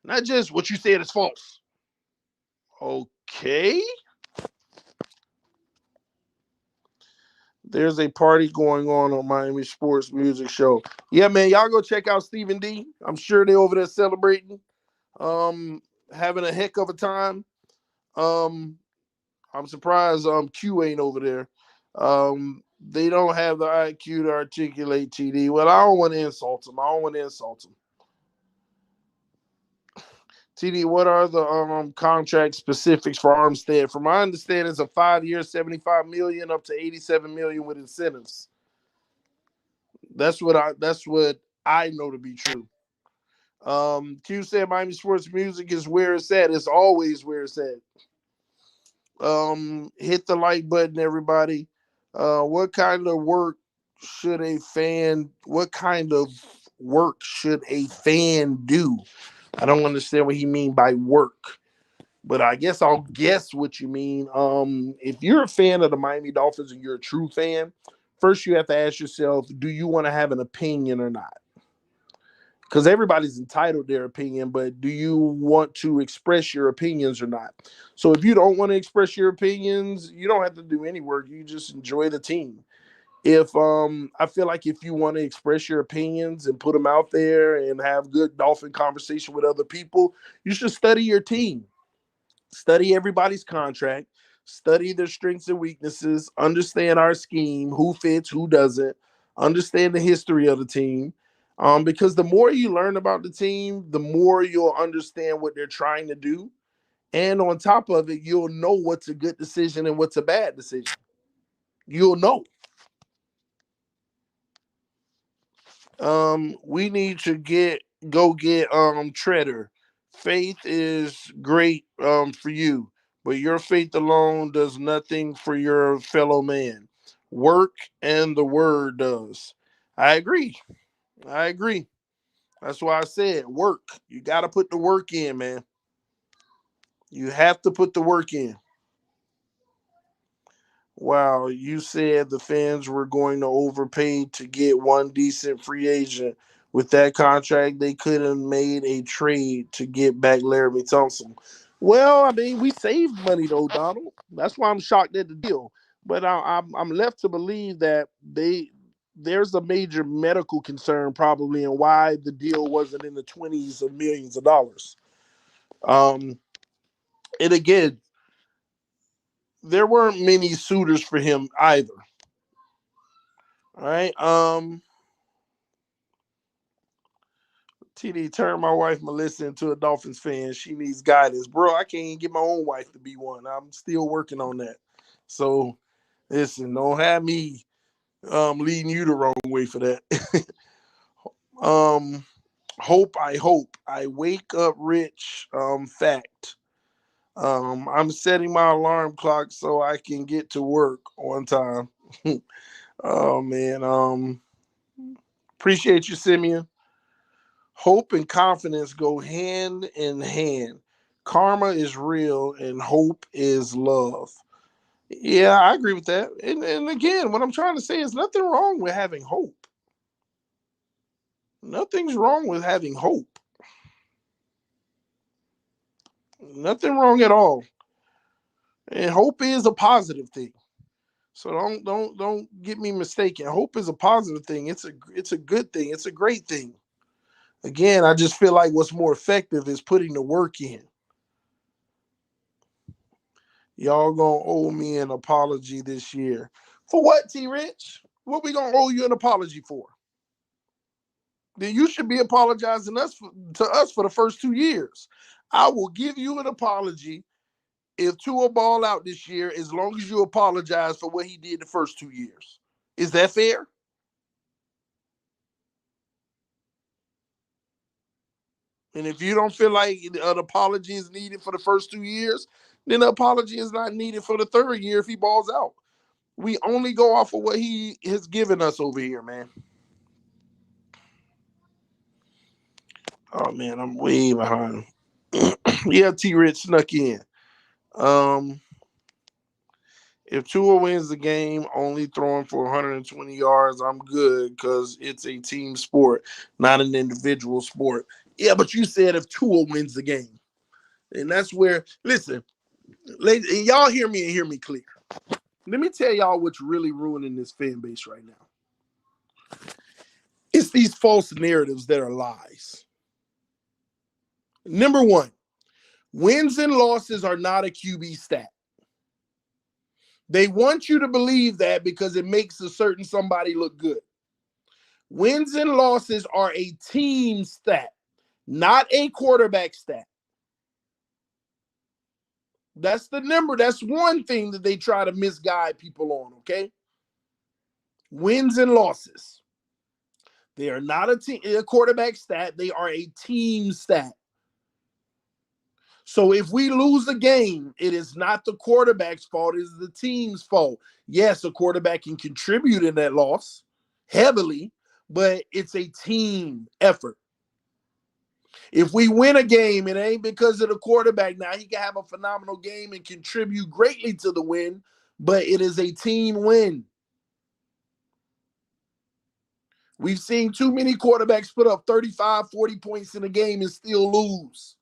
not just what you said is false. Okay. There's a party going on Miami Sports Music Show. Yeah, man, y'all go check out Stephen D. I'm sure they're over there celebrating, um, having a heck of a time. Um, I'm surprised Q ain't over there. They don't have the IQ to articulate TD. Well, I don't want to insult him. TD, what are the contract specifics for Armstead? From my understanding, it's a 5-year, $75 million up to $87 million with incentives. That's what I know to be true. Q said Miami Sports Music is where it's at. It's always where it's at. Hit the like button, everybody. What kind of work should a fan do? I don't understand what he mean by work, but I guess I'll guess what you mean. If you're a fan of the Miami Dolphins and you're a true fan, first you have to ask yourself, do you want to have an opinion or not? Because everybody's entitled to their opinion, but do you want to express your opinions or not? So if you don't want to express your opinions, you don't have to do any work. You just enjoy the team. If I feel like if you want to express your opinions and put them out there and have good Dolphin conversation with other people, you should study your team. Study everybody's contract, study their strengths and weaknesses, understand our scheme, who fits, who doesn't, understand the history of the team. Because the more you learn about the team, the more you'll understand what they're trying to do. And on top of it, you'll know what's a good decision and what's a bad decision. You'll know. We need to go get Treader. Faith is great for you, but your faith alone does nothing for your fellow man. Work and the word does. I agree. I agree. That's why I said work. You got to put the work in, man. You have to put the work in. Wow, you said the fans were going to overpay to get one decent free agent. With that contract, they could have made a trade to get back Laramie Thompson. Well, I mean, we saved money though, Donald. That's why I'm shocked at the deal. But I'm left to believe that there's a major medical concern probably in why the deal wasn't in the 20s of millions of dollars. Um, and again, there weren't many suitors for him either. All right. TD turned my wife Melissa into a Dolphins fan. She needs guidance. Bro, I can't even get my own wife to be one. I'm still working on that. So listen, don't have me leading you the wrong way for that. um hope. I wake up rich. Fact. I'm setting my alarm clock so I can get to work on time. Oh man. Appreciate you, Simeon. Hope and confidence go hand in hand. Karma is real and hope is love. Yeah, I agree with that. And again, what I'm trying to say is nothing wrong with having hope. Nothing's wrong with having hope. Nothing wrong at all. And hope is a positive thing. So don't get me mistaken. Hope is a positive thing. It's a good thing. It's a great thing. Again, I just feel like what's more effective is putting the work in. Y'all gonna owe me an apology this year. For what, T Rich? What we gonna owe you an apology for? Then you should be apologizing to us for the first 2 years. I will give you an apology if Tua ball out this year as long as you apologize for what he did the first 2 years. Is that fair? And if you don't feel like an apology is needed for the first 2 years, then the apology is not needed for the third year if he balls out. We only go off of what he has given us over here, man. Oh man, I'm way behind. Yeah, T-Rich snuck in. Um, if Tua wins the game, only throwing for 120 yards, I'm good because it's a team sport, not an individual sport. Yeah, but you said if Tua wins the game. And that's where, listen, ladies, y'all hear me and hear me clear. Let me tell y'all what's really ruining this fan base right now. It's these false narratives that are lies. Number one, wins and losses are not a QB stat. They want you to believe that because it makes a certain somebody look good. Wins and losses are a team stat, not a quarterback stat. That's the number. That's one thing that they try to misguide people on, okay? Wins and losses. They are not a quarterback stat. They are a team stat. So if we lose a game, it is not the quarterback's fault. It is the team's fault. Yes, a quarterback can contribute in that loss heavily, but it's a team effort. If we win a game, it ain't because of the quarterback. Now, he can have a phenomenal game and contribute greatly to the win, but it is a team win. We've seen too many quarterbacks put up 35, 40 points in a game and still lose.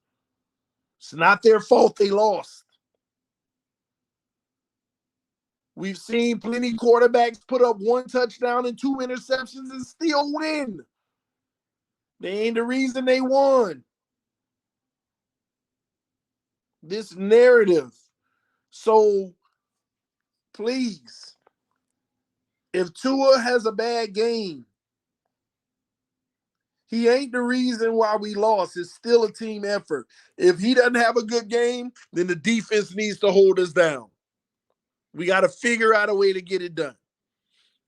It's not their fault they lost. We've seen plenty of quarterbacks put up 1 touchdown and 2 interceptions and still win. They ain't the reason they won. This narrative. So, please, if Tua has a bad game, he ain't the reason why we lost. It's still a team effort. If he doesn't have a good game, then the defense needs to hold us down. We got to figure out a way to get it done.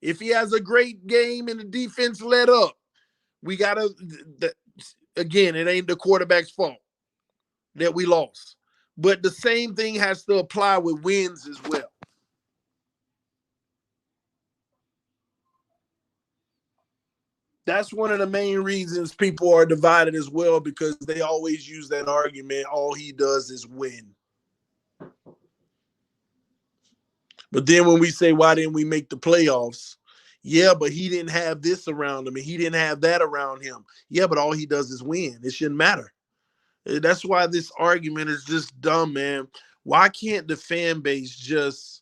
If he has a great game and the defense let up, we got to, again, it ain't the quarterback's fault that we lost. But the same thing has to apply with wins as well. That's one of the main reasons people are divided as well, because they always use that argument, all he does is win. But then when we say, why didn't we make the playoffs? Yeah, but he didn't have this around him and he didn't have that around him. Yeah, but all he does is win. It shouldn't matter. That's why this argument is just dumb, man. Why can't the fan base just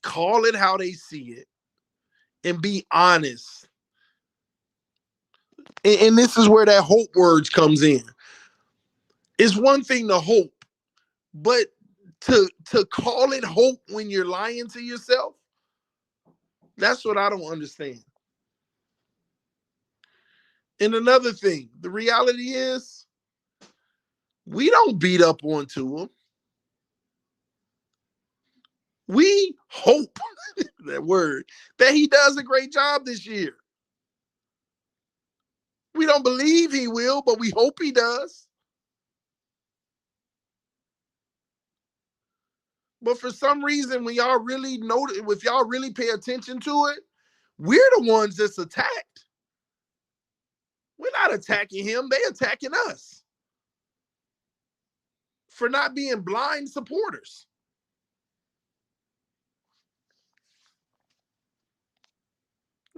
call it how they see it and be honest? And this is where that hope words comes in. It's one thing to hope, but to call it hope when you're lying to yourself, that's what I don't understand. And another thing, the reality is we don't beat up onto him. We hope, that word, that he does a great job this year. We don't believe he will, but we hope he does. But for some reason, when y'all really notice, if y'all really pay attention to it, we're the ones that's attacked. We're not attacking him. They're attacking us for not being blind supporters.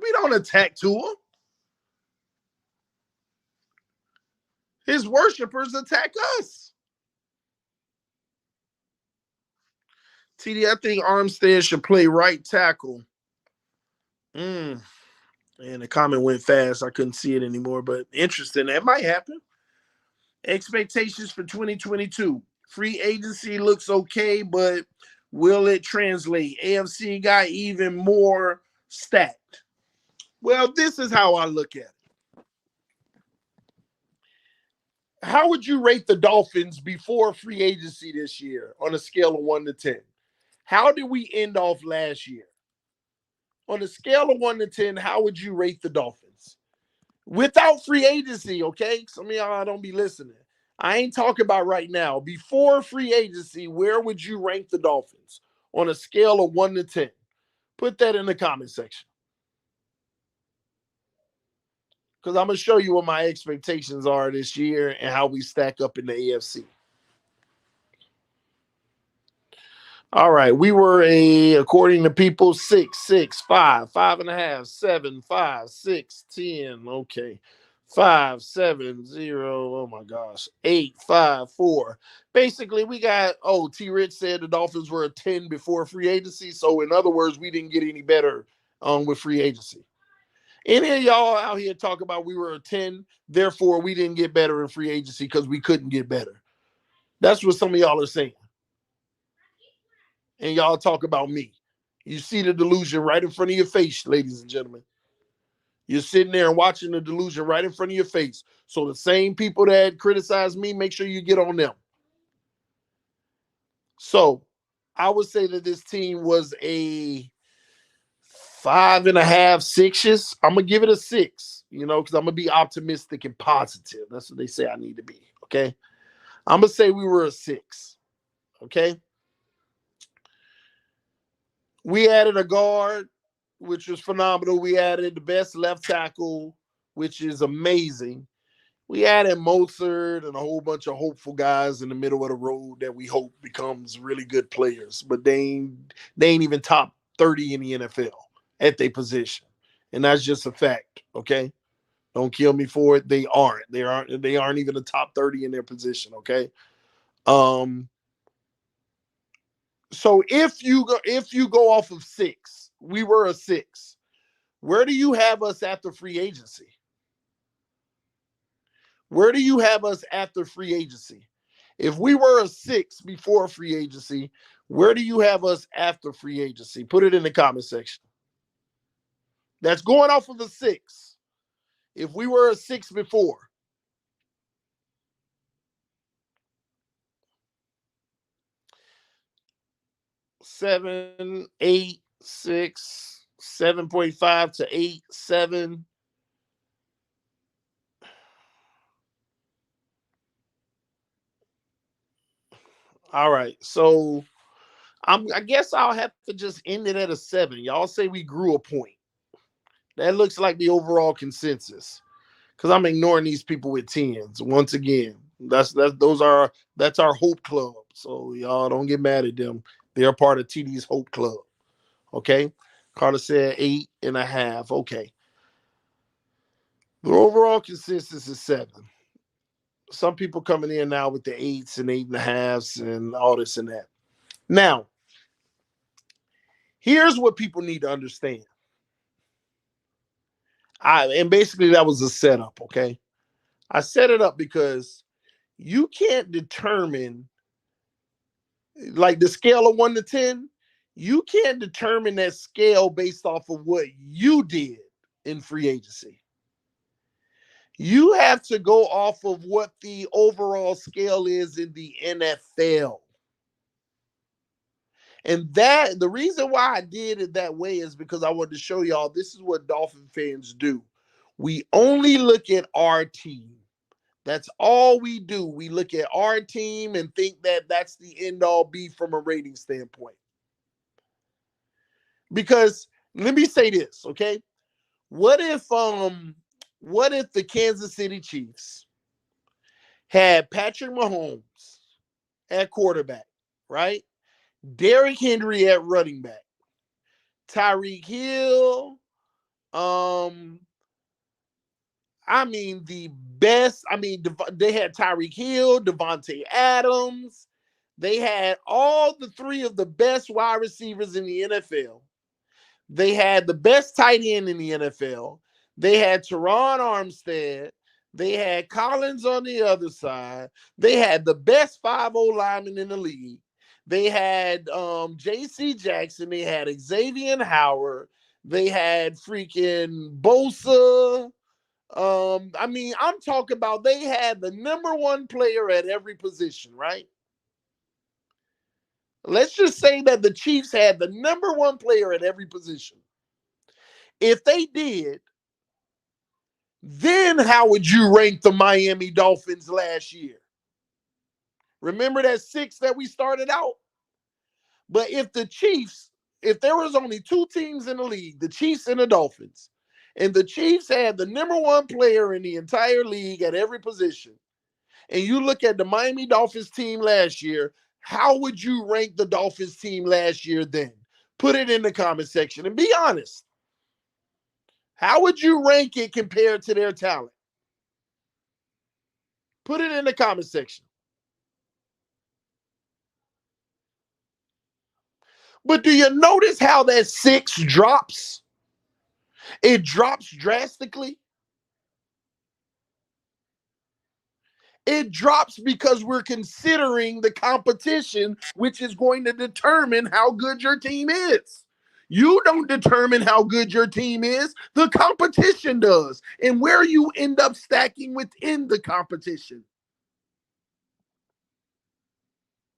We don't attack Tua. His worshipers attack us. TD, I think Armstead should play right tackle. And the comment went fast. I couldn't see it anymore, but interesting. That might happen. Expectations for 2022. Free agency looks okay, but will it translate? AFC got even more stacked. Well, this is how I look at it. How would you rate the Dolphins before free agency this year on a scale of 1 to 10? How did we end off last year? On a scale of 1 to 10, how would you rate the Dolphins? Without free agency, okay? Some of y'all don't be listening. I ain't talking about right now. Before free agency, where would you rank the Dolphins on a scale of 1 to 10? Put that in the comment section. Because I'm going to show you what my expectations are this year and how we stack up in the AFC. All right, we were according to people, 6, 6, 5, 5.5, 7, 5, 6, 10. Okay, 5, 7, 0. Oh my gosh, 8, 5, 4. Basically, we got. Oh, T. Rich said the Dolphins were a 10 before free agency. So, in other words, we didn't get any better with free agency. Any of y'all out here talk about we were a 10, therefore we didn't get better in free agency because we couldn't get better. That's what some of y'all are saying. And y'all talk about me. You see the delusion right in front of your face, ladies and gentlemen. You're sitting there and watching the delusion right in front of your face. So the same people that criticize me, make sure you get on them. So I would say that this team was a 5.5, 6. I'm gonna give it a 6, because I'm gonna be optimistic and positive. That's what they say I need to be. Okay. I'm gonna say we were a 6. Okay. We added a guard, which was phenomenal. We added the best left tackle, which is amazing. We added Mozart and a whole bunch of hopeful guys in the middle of the road that we hope becomes really good players, but they ain't even top 30 in the NFL at their position, and that's just a fact. Okay, don't kill me for it. They aren't. They aren't even the top 30 in their position. Okay. Um. So if you go off of 6, we were a 6. Where do you have us after free agency? Where do you have us after free agency? If we were a 6 before free agency, where do you have us after free agency? Put it in the comment section. That's going off of the 6. If we were a 6 before. 7, 8, 6, 7.5 to 8, 7. All right. So I guess I'll have to just end it at a 7. Y'all say we grew a point. That looks like the overall consensus. Because I'm ignoring these people with 10s. Once again, that's our hope club. So y'all don't get mad at them. They're part of TD's hope club. Okay. Carter said 8.5. Okay. The overall consensus is 7. Some people coming in now with the 8s and 8.5s and all this and that. Now, here's what people need to understand. And basically that was a setup, okay? I set it up because you can't determine, like, the scale of 1 to 10. You can't determine that scale based off of what you did in free agency. You have to go off of what the overall scale is in the NFL. And that the reason why I did it that way is because I wanted to show y'all this is what Dolphin fans do. We only look at our team. That's all we do. We look at our team and think that that's the end all be from a rating standpoint. Because let me say this, okay? What if the Kansas City Chiefs had Patrick Mahomes at quarterback, right? Derrick Henry at running back, Tyreek Hill, the best. They had Tyreek Hill, Devontae Adams. They had all the 3 of the best wide receivers in the NFL. They had the best tight end in the NFL. They had Terron Armstead. They had Collins on the other side. They had the best 5-0 linemen in the league. They had J.C. Jackson. They had Xavier Howard. They had freaking Bosa. I'm talking about they had the number 1 player at every position, right? Let's just say that the Chiefs had the number 1 player at every position. If they did, then how would you rank the Miami Dolphins last year? Remember that 6 that we started out? But if there was only 2 teams in the league, the Chiefs and the Dolphins, and the Chiefs had the number 1 player in the entire league at every position, and you look at the Miami Dolphins team last year, How would you rank the Dolphins team last year then? Put it in the comment section and be honest. How would you rank it compared to their talent? Put it in the comment section. But do you notice how that 6 drops? It drops drastically. It drops because we're considering the competition, which is going to determine how good your team is. You don't determine how good your team is. The competition does. And where you end up stacking within the competition.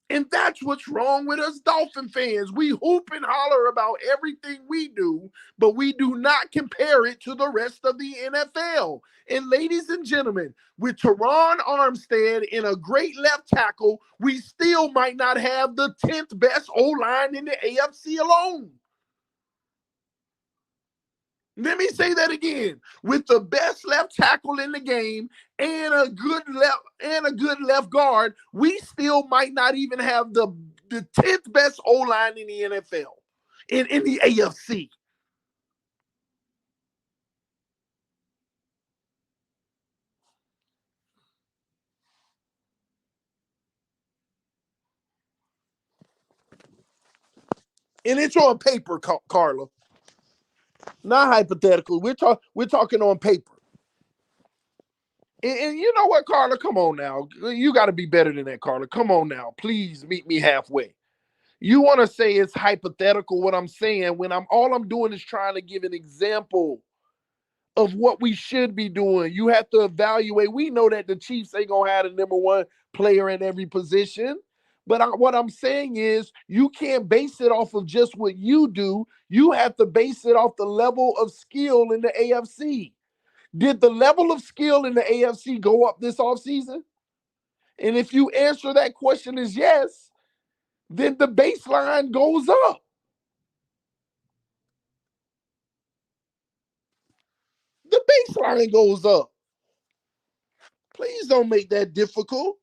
And that's what's wrong with us Dolphin fans. We hoop and holler about everything we do, but we do not compare it to the rest of the NFL. And ladies and gentlemen, with Terron Armstead in a great left tackle, we still might not have the 10th best O-line in the AFC alone. Let me say that again. With the best left tackle in the game and a good left guard, we still might not even have the 10th best O-line in the NFL, in the AFC. And it's on paper, Carla. Not hypothetical. We're talking on paper. And you know what, Carla? Come on now. You got to be better than that, Carla. Come on now. Please meet me halfway. You want to say it's hypothetical what I'm saying when all I'm doing is trying to give an example of what we should be doing. You have to evaluate. We know that the Chiefs ain't going to have the number one player in every position. But what I'm saying is you can't base it off of just what you do. You have to base it off the level of skill in the AFC. Did the level of skill in the AFC go up this offseason? And if you answer that question as yes, then the baseline goes up. The baseline goes up. Please don't make that difficult.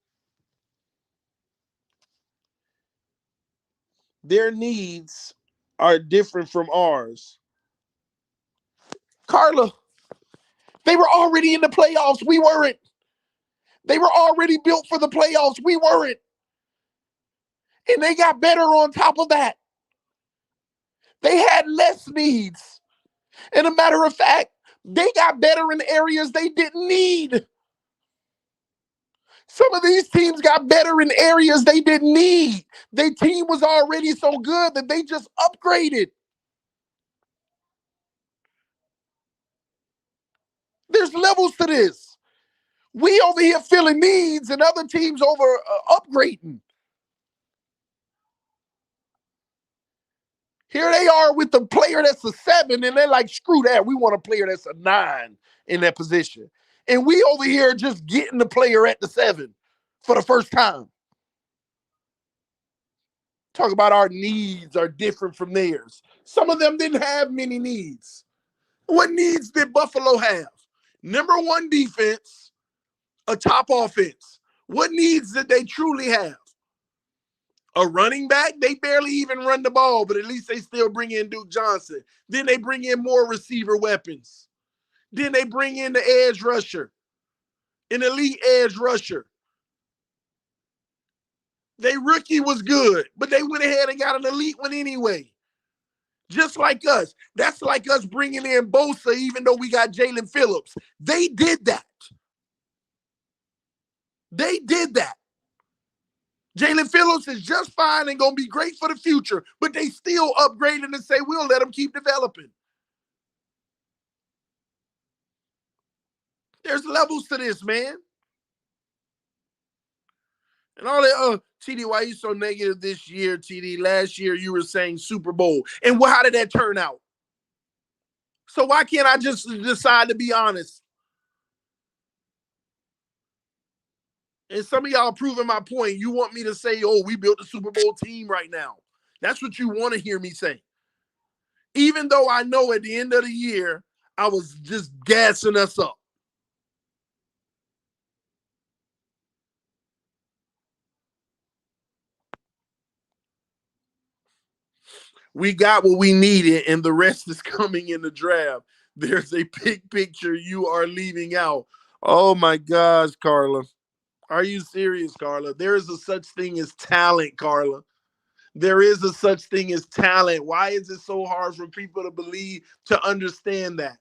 Their needs are different from ours. Carla, they were already in the playoffs. We weren't. They were already built for the playoffs. We weren't. And they got better on top of that. They had less needs. And a matter of fact, they got better in areas they didn't need. Some of these teams got better in areas they didn't need. Their team was already so good that they just upgraded. There's levels to this. We over here filling needs and other teams over upgrading. Here they are with the player that's a 7, and they're like, screw that. We want a player that's a 9 in that position. And we over here just getting the player at the 7 for the first time. Talk about our needs are different from theirs. Some of them didn't have many needs. What needs did Buffalo have? Number 1 defense, a top offense. What needs did they truly have? A running back? They barely even run the ball, but at least they still bring in Duke Johnson. Then they bring in more receiver weapons. Then they bring in the edge rusher, an elite edge rusher. Their rookie was good, but they went ahead and got an elite one anyway. Just like us. That's like us bringing in Bosa, even though we got Jalen Phillips. They did that. They did that. Jalen Phillips is just fine and going to be great for the future, but they still upgraded and say, we'll let him keep developing. There's levels to this, man. And all that, TD, why are you so negative this year, TD? Last year you were saying Super Bowl. And how did that turn out? So why can't I just decide to be honest? And some of y'all proving my point. You want me to say, oh, we built a Super Bowl team right now. That's what you want to hear me say. Even though I know at the end of the year, I was just gassing us up. We got what we needed, and the rest is coming in the draft. There's a big picture you are leaving out. Oh my gosh, Carla. Are you serious, Carla? There is a such thing as talent, Carla. There is a such thing as talent. Why is it so hard for people to believe, to understand that?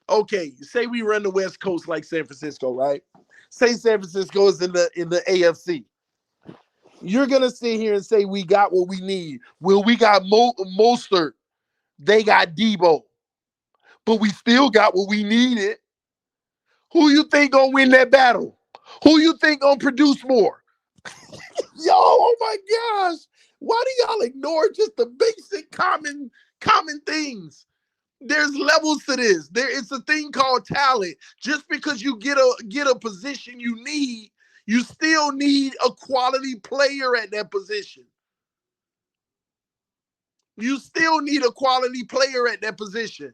Okay, say we run the West Coast like San Francisco, right? Say San Francisco is in the AFC. You're gonna sit here and say we got what we need. Well, we got Mostert. They got Debo, but we still got what we needed. Who you think gonna win that battle? Who you think gonna produce more? Yo, oh my gosh. Why do y'all ignore just the basic common things? There's levels to this. It's a thing called talent. Just because you get a position you need, you still need a quality player at that position. You still need a quality player at that position.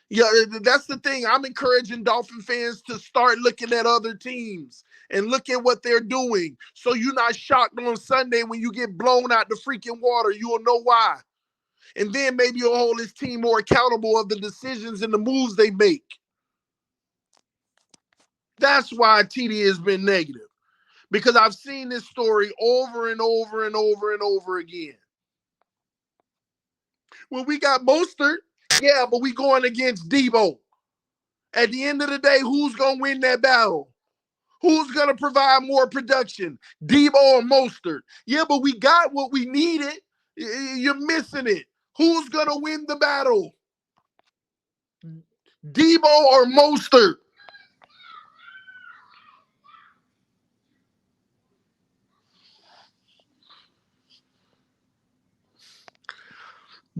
Yeah, that's the thing. I'm encouraging Dolphin fans to start looking at other teams and look at what they're doing. So you're not shocked on Sunday when you get blown out the freaking water. You'll know why. And then maybe you'll hold his team more accountable of the decisions and the moves they make. That's why TD has been negative. Because I've seen this story over and over and over and over again. Well, we got Mostert. Yeah, but we going against Debo. At the end of the day, who's going to win that battle? Who's going to provide more production? Debo or Mostert? Yeah, but we got what we needed. You're missing it. Who's going to win the battle? Debo or Mostert?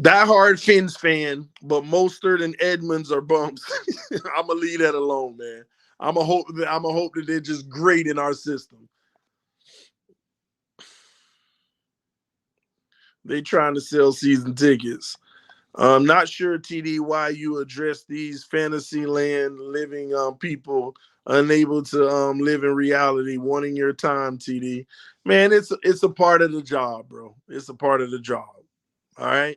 Die hard Fins fan, but Mostert and Edmonds are bumps. I'm gonna leave that alone, man. I'm gonna hope that they're just great in our system. They trying to sell season tickets. I'm not sure, TD, why you address these fantasy land living people unable to live in reality, wanting your time, TD. Man, it's a part of the job, bro. It's a part of the job. All right.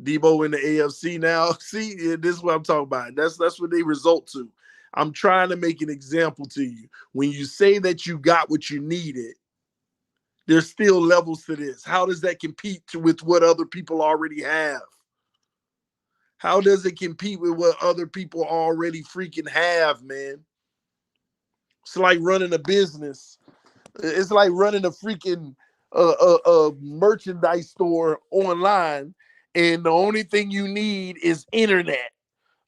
Debo in the AFC now. See, this is what I'm talking about. That's what they result to. I'm trying to make an example to you. When you say that you got what you needed, there's still levels to this. How does that compete with what other people already have? How does it compete with what other people already freaking have, man? It's like running a business. It's like running a freaking merchandise store online, and the only thing you need is internet.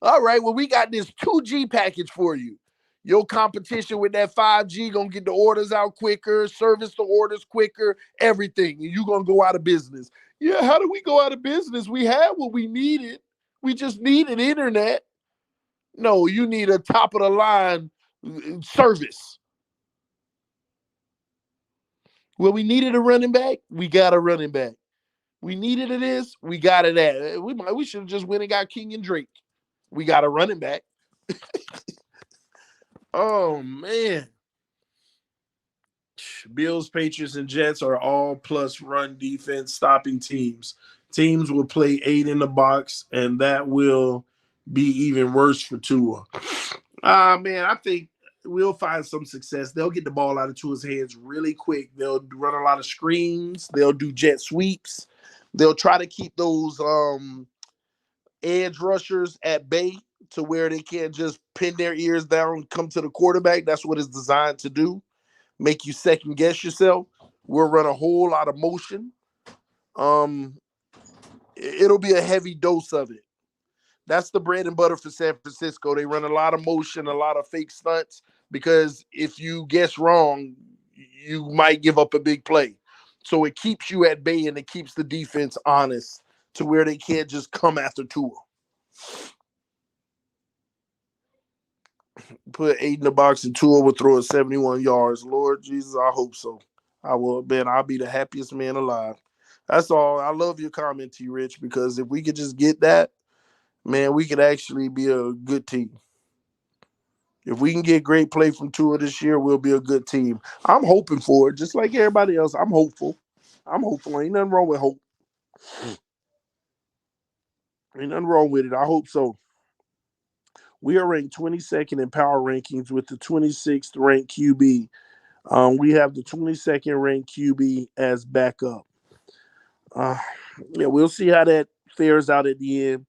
All right, well, we got this 2G package for you. Your competition with that 5G gonna get the orders out quicker, service the orders quicker, everything. And you gonna go out of business. Yeah, how do we go out of business? We had what we needed. We just needed internet. No, you need a top of the line service. Well, we needed a running back. We got a running back. We needed it this. We got it at. We should have just went and got King and Drake. We got a running back. Oh man. Bills, Patriots, and Jets are all plus run defense stopping teams. Teams will play 8 in the box, and that will be even worse for Tua. Man, I think we'll find some success. They'll get the ball out of Tua's hands really quick. They'll run a lot of screens. They'll do jet sweeps. They'll try to keep those edge rushers at bay to where they can't just pin their ears down and come to the quarterback. That's what it's designed to do. Make you second guess yourself. We'll run a whole lot of motion. Um, it'll be a heavy dose of it. That's the bread and butter for San Francisco. They run a lot of motion, a lot of fake stunts, because if you guess wrong, you might give up a big play. So it keeps you at bay and it keeps the defense honest to where they can't just come after Tua. Put 8 in the box and Tua will throw it 71 yards. Lord Jesus, I hope so. I will, man. I'll be the happiest man alive. That's all. I love your comment, T. Rich, because if we could just get that, man, we could actually be a good team. If we can get great play from Tua this year, we'll be a good team. I'm hoping for it, just like everybody else. I'm hopeful. I'm hopeful. Ain't nothing wrong with hope. Ain't nothing wrong with it. I hope so. We are ranked 22nd in power rankings with the 26th ranked QB. We have the 22nd ranked QB as backup. Uh, yeah, we'll see how that fares out at the end.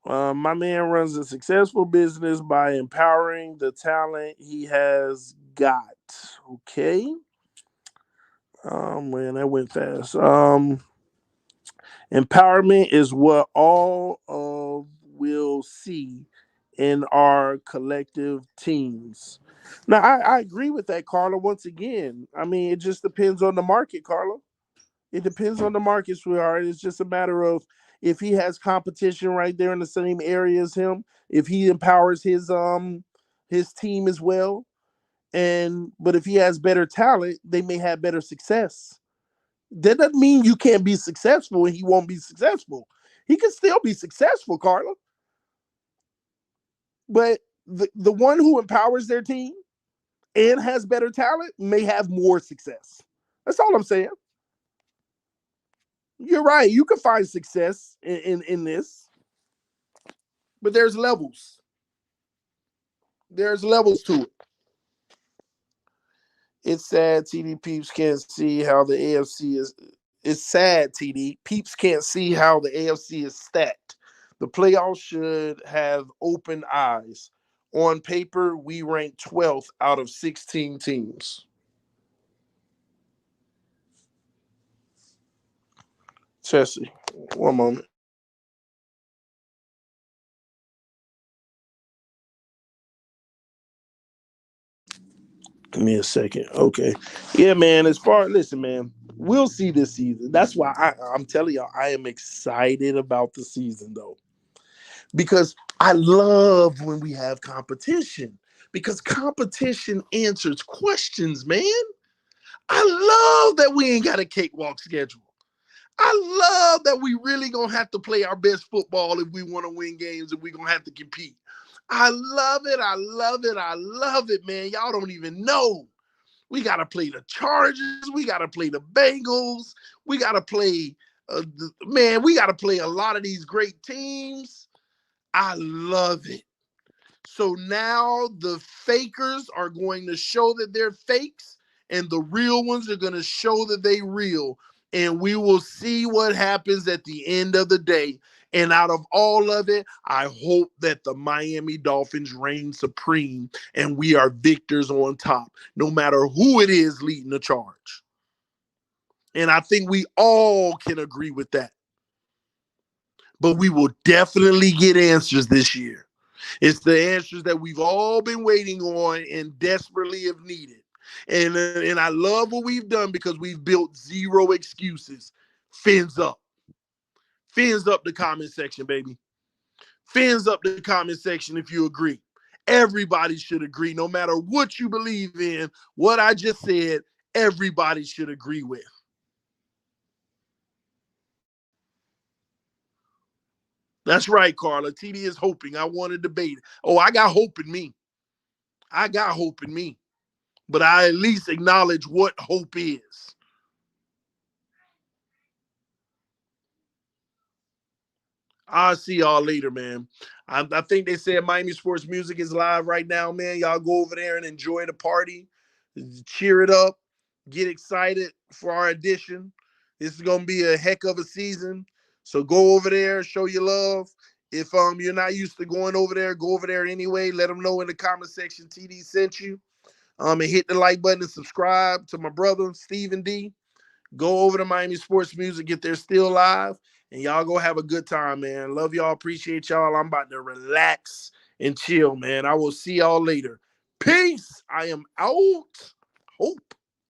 My man runs a successful business by empowering the talent he has got. Okay. Man, that went fast. Empowerment is what all of will see in our collective teams. Now, I agree with that, Carla. Once again, I mean, it just depends on the market, Carla. It depends on the market, sweetheart. It's just a matter of if he has competition right there in the same area as him, if he empowers his team as well, and but if he has better talent, they may have better success. That doesn't mean you can't be successful and he won't be successful. He can still be successful, Carla. But the one who empowers their team and has better talent may have more success. That's all I'm saying. You're right. You can find success in this, but there's levels. There's levels to it. It's sad TD peeps can't see how the AFC is. It's sad TD peeps can't see how the AFC is stacked. The playoffs should have open eyes. On paper, we rank 12th out of 16 teams. Chelsea, one moment. Give me a second. Okay. Yeah, man. As far listen, man, we'll see this season. That's why I'm telling y'all, I am excited about the season though. Because I love when we have competition. Because competition answers questions, man. I love that we ain't got a cakewalk schedule. I love that we really gonna have to play our best football if we want to win games and we gonna have to compete. I love it. I love it. I love it, man. Y'all don't even know. We got to play the Chargers. We got to play the Bengals. We got to play, man, we got to play a lot of these great teams. I love it. So now the fakers are going to show that they're fakes, and the real ones are going to show that they real. And we will see what happens at the end of the day. And out of all of it, I hope that the Miami Dolphins reign supreme and we are victors on top, no matter who it is leading the charge. And I think we all can agree with that. But we will definitely get answers this year. It's the answers that we've all been waiting on and desperately have needed. And I love what we've done because we've built zero excuses. Fins up. Fins up the comment section, baby. Fins up the comment section if you agree. Everybody should agree, no matter what you believe in. What I just said, everybody should agree with. That's right, Carla. TD is hoping. I want to debate. Oh, I got hope in me. I got hope in me. But I at least acknowledge what hope is. I'll see y'all later, man. I think they said Miami Sports Music is live right now, man. Y'all go over there and enjoy the party. Cheer it up. Get excited for our edition. This is going to be a heck of a season. So go over there, show your love. If you're not used to going over there, go over there anyway. Let them know in the comment section TD sent you. And hit the like button and subscribe to my brother, Stephen D. Go over to Miami Sports Music if they're still live, and y'all go have a good time, man. Love y'all. Appreciate y'all. I'm about to relax and chill, man. I will see y'all later. Peace. I am out. Hope.